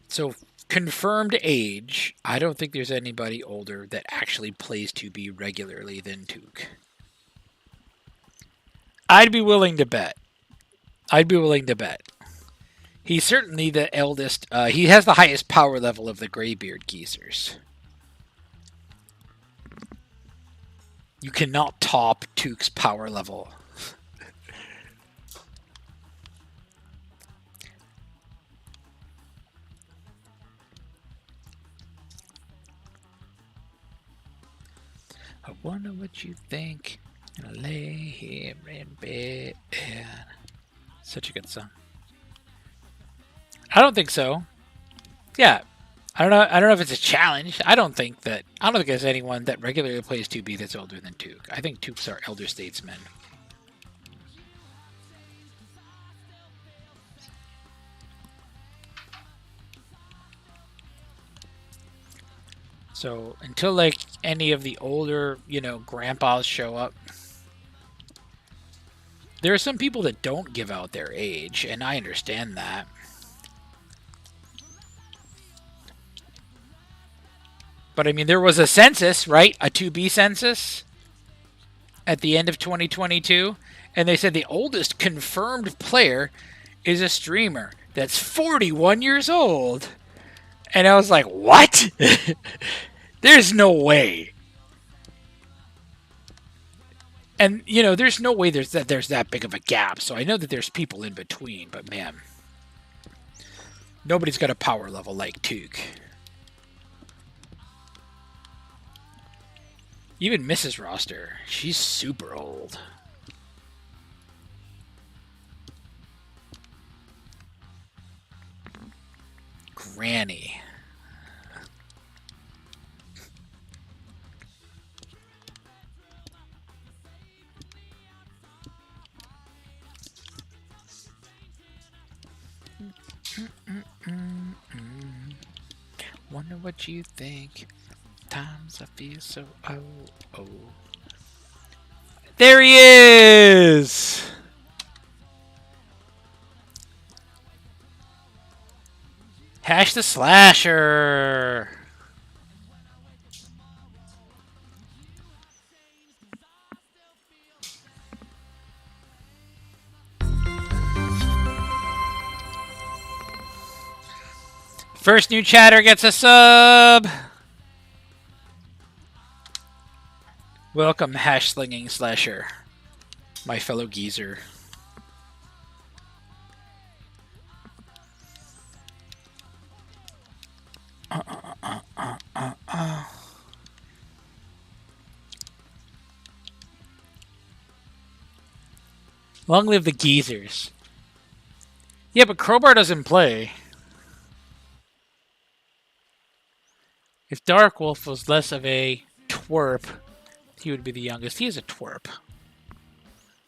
So, confirmed age, I don't think there's anybody older that actually plays 2B regularly than Took. I'd be willing to bet. He's certainly the eldest. He has the highest power level of the Greybeard geezers. You cannot top Took's power level. I wonder what you think. Gonna lay here in bed. Such a good song. I don't think so. Yeah. I don't know if it's a challenge. I don't think there's anyone that regularly plays 2B that's older than Took. I think Tooks are elder statesmen. So until like any of the older, grandpas show up, there are some people that don't give out their age, and I understand that. But I mean, there was a census, right? A 2B census at the end of 2022, and they said the oldest confirmed player is a streamer that's 41 years old. And I was like, what? There's no way. And, there's no way there's that big of a gap. So I know that there's people in between, but man, nobody's got a power level like Took. Even Mrs. Roster, she's super old. Granny. Wonder what you think. Times I feel so oh. There he is! Hash the Slasher! First new chatter gets a sub! Welcome, Hash Slinging Slasher, my fellow geezer. Long live the geezers. Yeah, but Crowbar doesn't play. If Dark Wolf was less of a twerp, he would be the youngest. He is a twerp.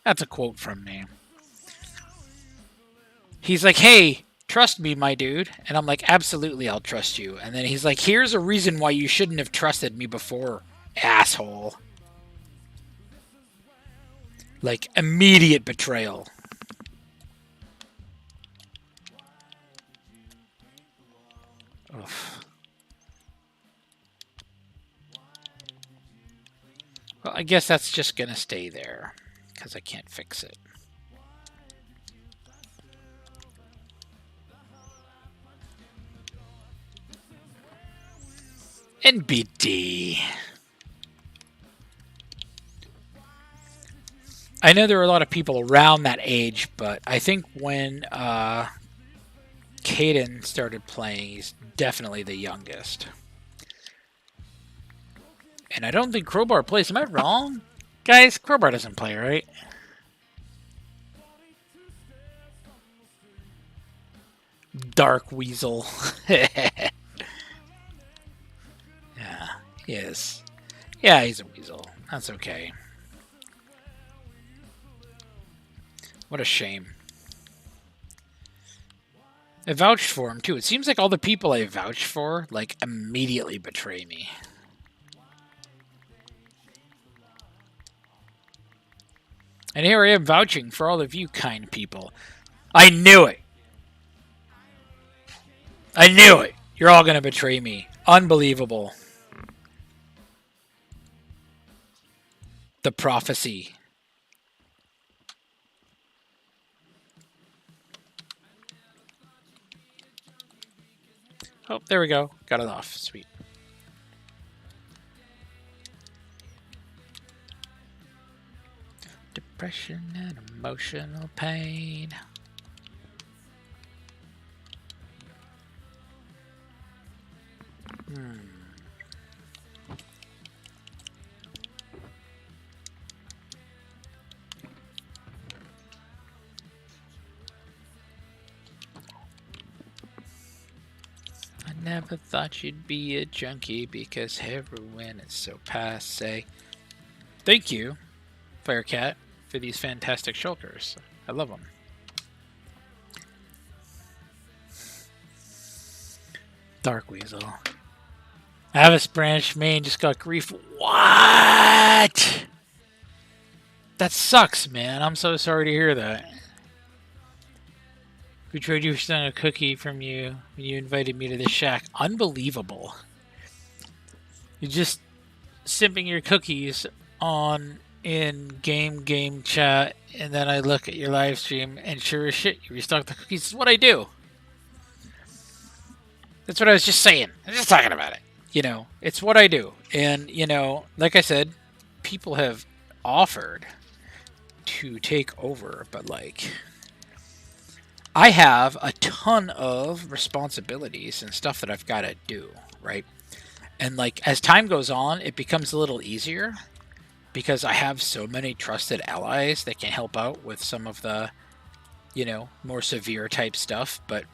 That's a quote from me. He's like, hey, trust me, my dude. And I'm like, absolutely, I'll trust you. And then he's like, here's a reason why you shouldn't have trusted me before, asshole. Like, immediate betrayal. Oof. Well, I guess that's just gonna stay there, because I can't fix it. NBD. I know there are a lot of people around that age, but I think when Caden started playing, he's definitely the youngest. And I don't think Crowbar plays. Am I wrong? Guys, Crowbar doesn't play, right? Dark Weasel. Yeah, he is. Yeah, he's a weasel. That's okay. What a shame. I vouched for him, too. It seems like all the people I vouch for, like, immediately betray me. And here I am vouching for all of you kind people. I knew it! I knew it! You're all gonna betray me. Unbelievable. The prophecy. Oh, there we go. Got it off. Sweet. Depression and emotional pain. I never thought you'd be a junkie because heroin is so passe. Thank you, Firecat, for these fantastic shulkers. I love them. Dark Weasel. Avis Branch, Maine just got grief. What? That sucks, man. I'm so sorry to hear that. We tried you for a cookie from you when you invited me to the shack. Unbelievable. You're just simping your cookies on in game chat, and then I look at your live stream, and sure as shit, you restock the cookies. It's what I do. That's what I was just saying. I'm just talking about it. You know, it's what I do. And, you know, like I said, people have offered to take over, but, like, I have a ton of responsibilities and stuff that I've got to do, right? And, like, as time goes on, it becomes a little easier because I have so many trusted allies that can help out with some of the, you know, more severe type stuff, but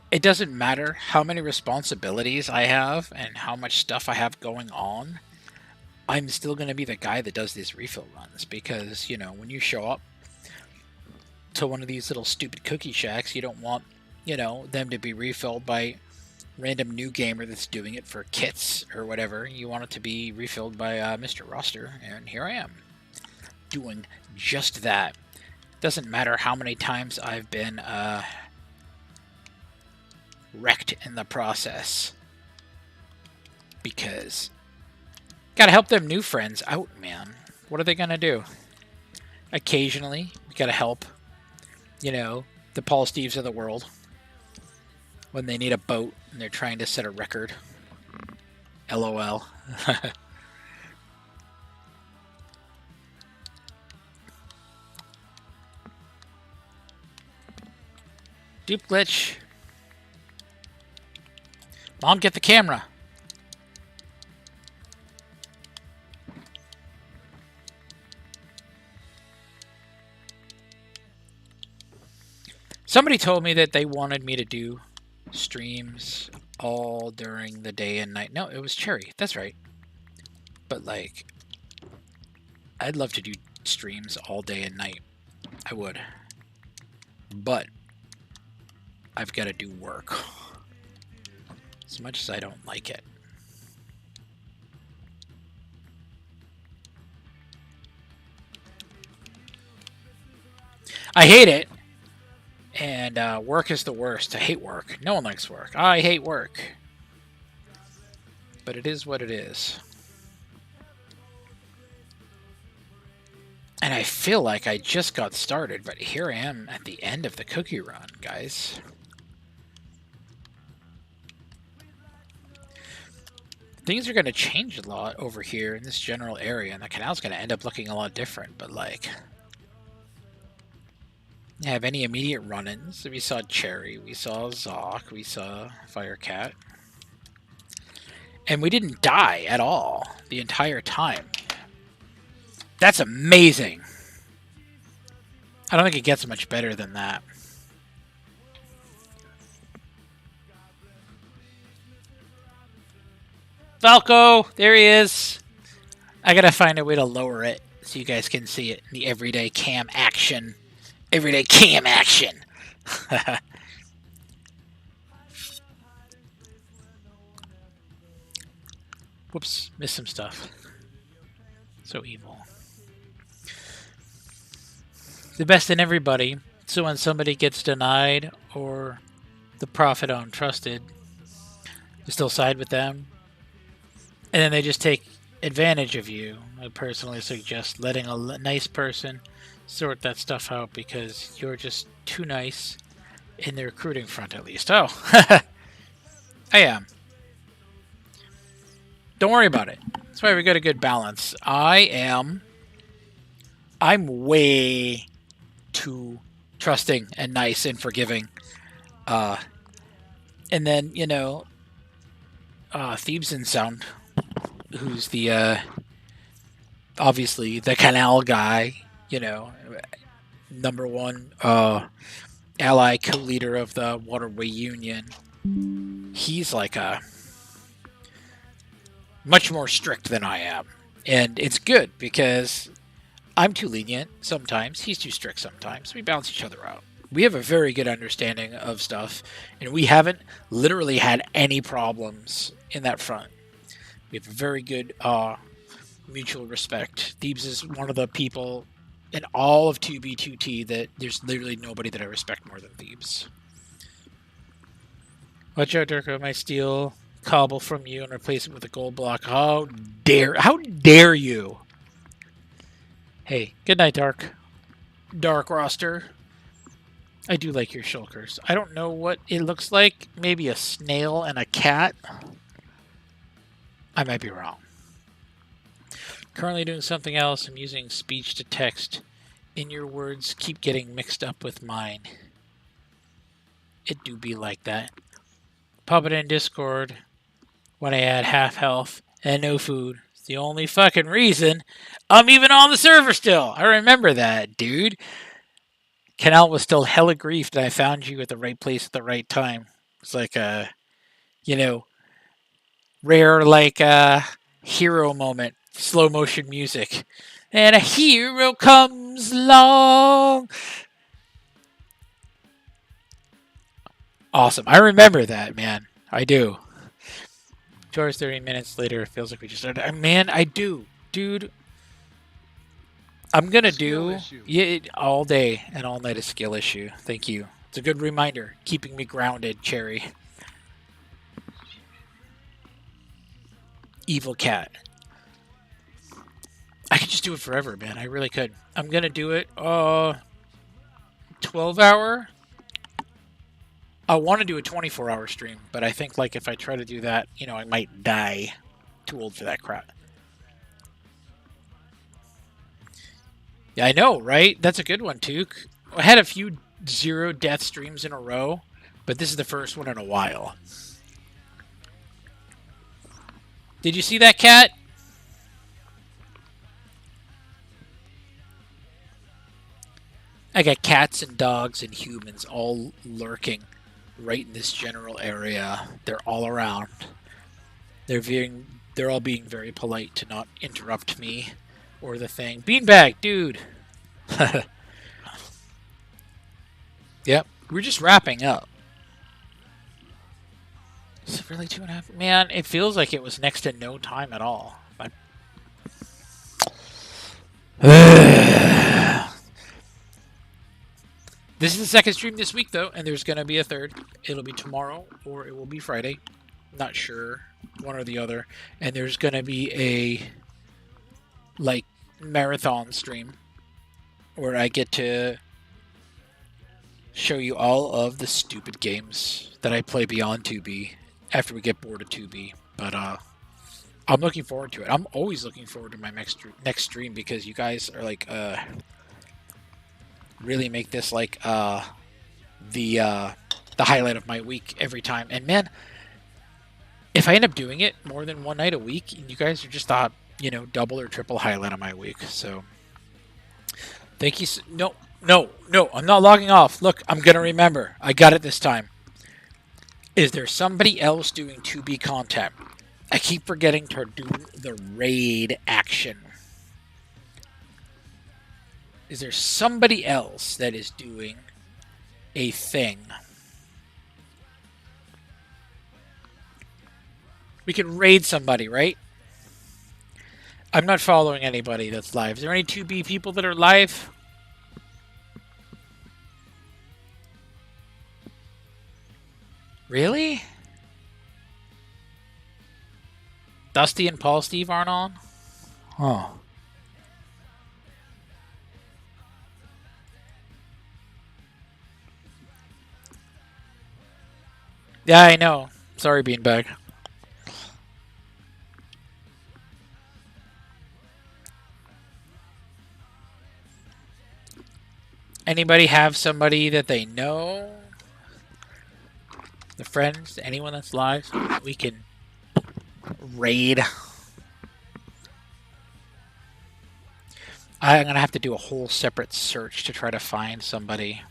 it doesn't matter how many responsibilities I have and how much stuff I have going on. I'm still going to be the guy that does these refill runs because, you know, when you show up to one of these little stupid cookie shacks, you don't want, them to be refilled by random new gamer that's doing it for kits or whatever. You want it to be refilled by Mr. Roster, and here I am doing just that. Doesn't matter how many times I've been wrecked in the process, because gotta help them new friends out, man. What are they gonna do? Occasionally, we gotta help, the Paul Steves of the world when they need a boat and they're trying to set a record. LOL. Dupe glitch. Mom, get the camera. Somebody told me that they wanted me to do streams all during the day and night. No, it was Cherry. That's right. But, like, I'd love to do streams all day and night. I would. But I've got to do work. As much as I don't like it. I hate it. And work is the worst. I hate work. No one likes work. I hate work. But it is what it is. And I feel like I just got started, but here I am at the end of the cookie run, guys. Things are going to change a lot over here in this general area, and the canal's going to end up looking a lot different, but like... have any immediate run-ins. We saw Cherry, we saw Zoc, we saw Firecat. And we didn't die at all the entire time. That's amazing. I don't think it gets much better than that. Falco, there he is. I gotta find a way to lower it so you guys can see it in the everyday cam action. Everyday cam action. Whoops, missed some stuff. So evil. The best in everybody. So when somebody gets denied or the prophet untrusted, you still side with them. And then they just take advantage of you. I personally suggest letting a nice person sort that stuff out because you're just too nice in the recruiting front, at least. Oh, I am. Don't worry about it. That's why we got a good balance. I'm way too trusting and nice and forgiving. And then, Thebes and Sound, who's the, obviously the canal guy, number one ally co-leader of the Waterway Union. He's like a much more strict than I am. And it's good because I'm too lenient sometimes. He's too strict sometimes. We balance each other out. We have a very good understanding of stuff, and we haven't literally had any problems in that front. We have a very good mutual respect. Thebes is one of the people in all of 2B2T that there's literally nobody that I respect more than Thebes. Watch out, Durko. I might steal cobble from you and replace it with a gold block. How dare you? Hey, good night, Dark Roster. I do like your shulkers. I don't know what it looks like. Maybe a snail and a cat. I might be wrong. Currently doing something else. I'm using speech to text. In your words keep getting mixed up with mine. It do be like that. Pop it in Discord when I add half health and no food. It's the only fucking reason I'm even on the server still. I remember that, dude. Canal was still hella griefed and I found you at the right place at the right time. It's like a, rare hero moment. Slow motion music. And a hero comes along. Awesome. I remember that, man. I do. 2 hours, 30 minutes later, it feels like we just started. Man, I do. Dude, I'm going to do all day and all night a skill issue. Thank you. It's a good reminder. Keeping me grounded, Cherry. Evil cat. I could just do it forever, man. I really could. I'm going to do it 12-hour. I want to do a 24-hour stream, but I think like if I try to do that, you know, I might die. Too old for that crap. Yeah, I know, right? That's a good one, too. I had a few 0 death streams in a row, but this is the first one in a while. Did you see that, cat? I got cats and dogs and humans all lurking right in this general area. They're all around. They're all being very polite to not interrupt me or the thing. Beanbag, dude. Yep, we're just wrapping up. Is it really 2.5? Man, it feels like it was next to no time at all. This is the second stream this week, though, and there's going to be a third. It'll be tomorrow, or it will be Friday. Not sure, one or the other. And there's going to be a, like, marathon stream where I get to show you all of the stupid games that I play beyond 2B after we get bored of 2B. But I'm looking forward to it. I'm always looking forward to my next stream because you guys are like really make this like the highlight of my week every time. And man, if I end up doing it more than one night a week, you guys are just you know, double or triple highlight of my week. So thank you. No, I'm not logging off. Look, I'm gonna remember. I got it this time. Is there somebody else doing 2B content? I keep forgetting to do the raid action. Is there somebody else that is doing a thing? We can raid somebody, right? I'm not following anybody that's live. Is there any 2B people that are live? Really? Dusty and Paul Steve aren't on? Oh. Yeah, I know. Sorry, Beanbag. Anybody have somebody that they know? The friends? Anyone that's live? We can raid. I'm going to have to do a whole separate search to try to find somebody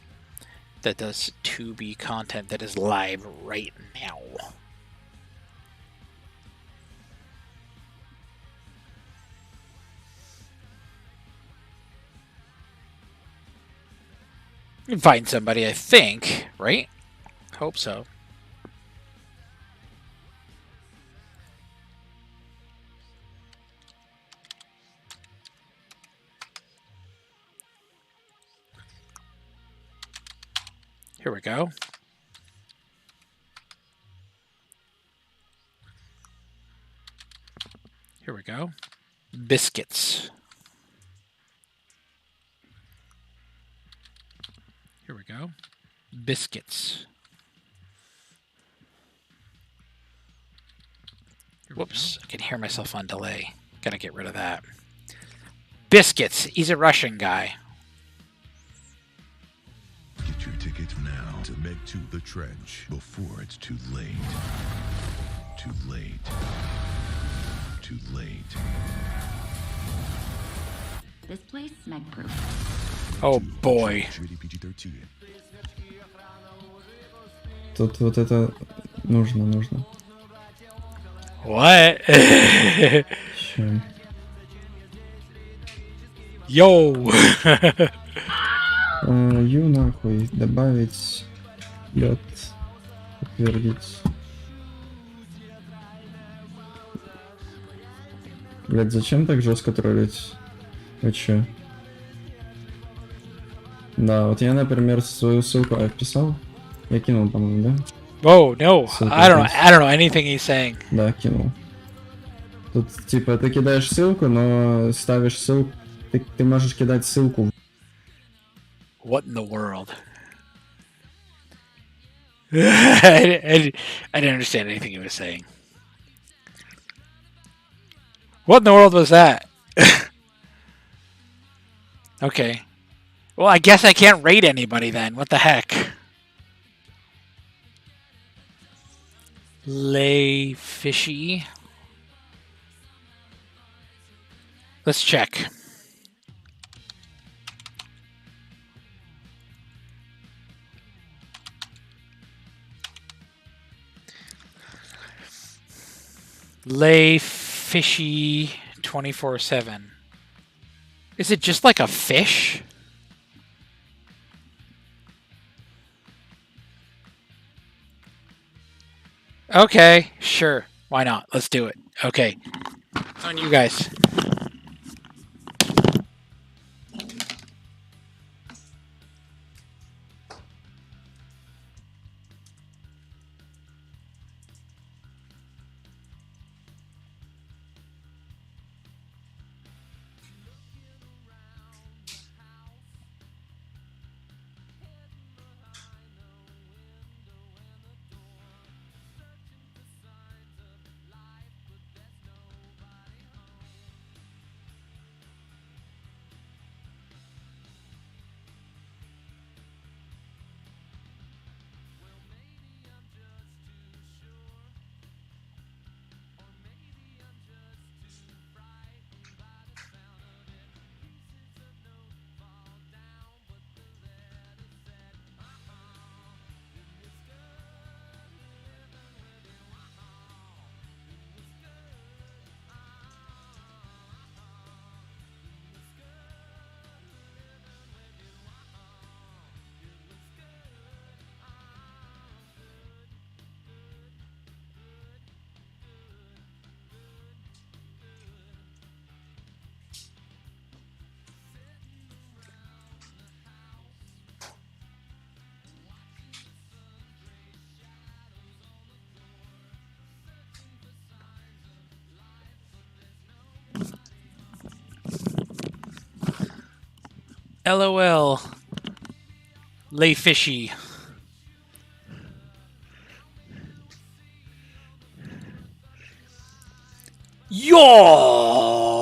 that does 2B content that is live right now. You can find somebody, I think, right? Hope so. Here we go. Here we go. Biscuits. Here we go. Biscuits. Whoops, I can hear myself on delay. Gotta get rid of that. Biscuits. He's a Russian guy. Get your tickets now to Meg to the Trench before it's too late. Too late. Too late. This place, Meg Proof. Oh boy. PG-13. Тут вот это нужно. What? Ща. Yo. Ю нахуй добавить лед. подтвердить. Блять, зачем так жестко троллить? Вы чё? Да, вот я, например, свою ссылку вписал. Я кинул, по-моему, да? Whoa, no. Ссылку I don't вниз. know. I don't know anything he's saying. Да, кинул. Тут, типа, ты кидаешь ссылку, но ставишь ссылку... Ты можешь кидать ссылку. What in the world? I didn't understand anything he was saying. What in the world was that? Okay. Well, I guess I can't rate anybody then. What the heck? Lay fishy. Let's check. Lay fishy 24/7. Is it just like a fish? Okay, sure. Why not? Let's do it. Okay. It's on you guys. LOL. Lay fishy. Yo.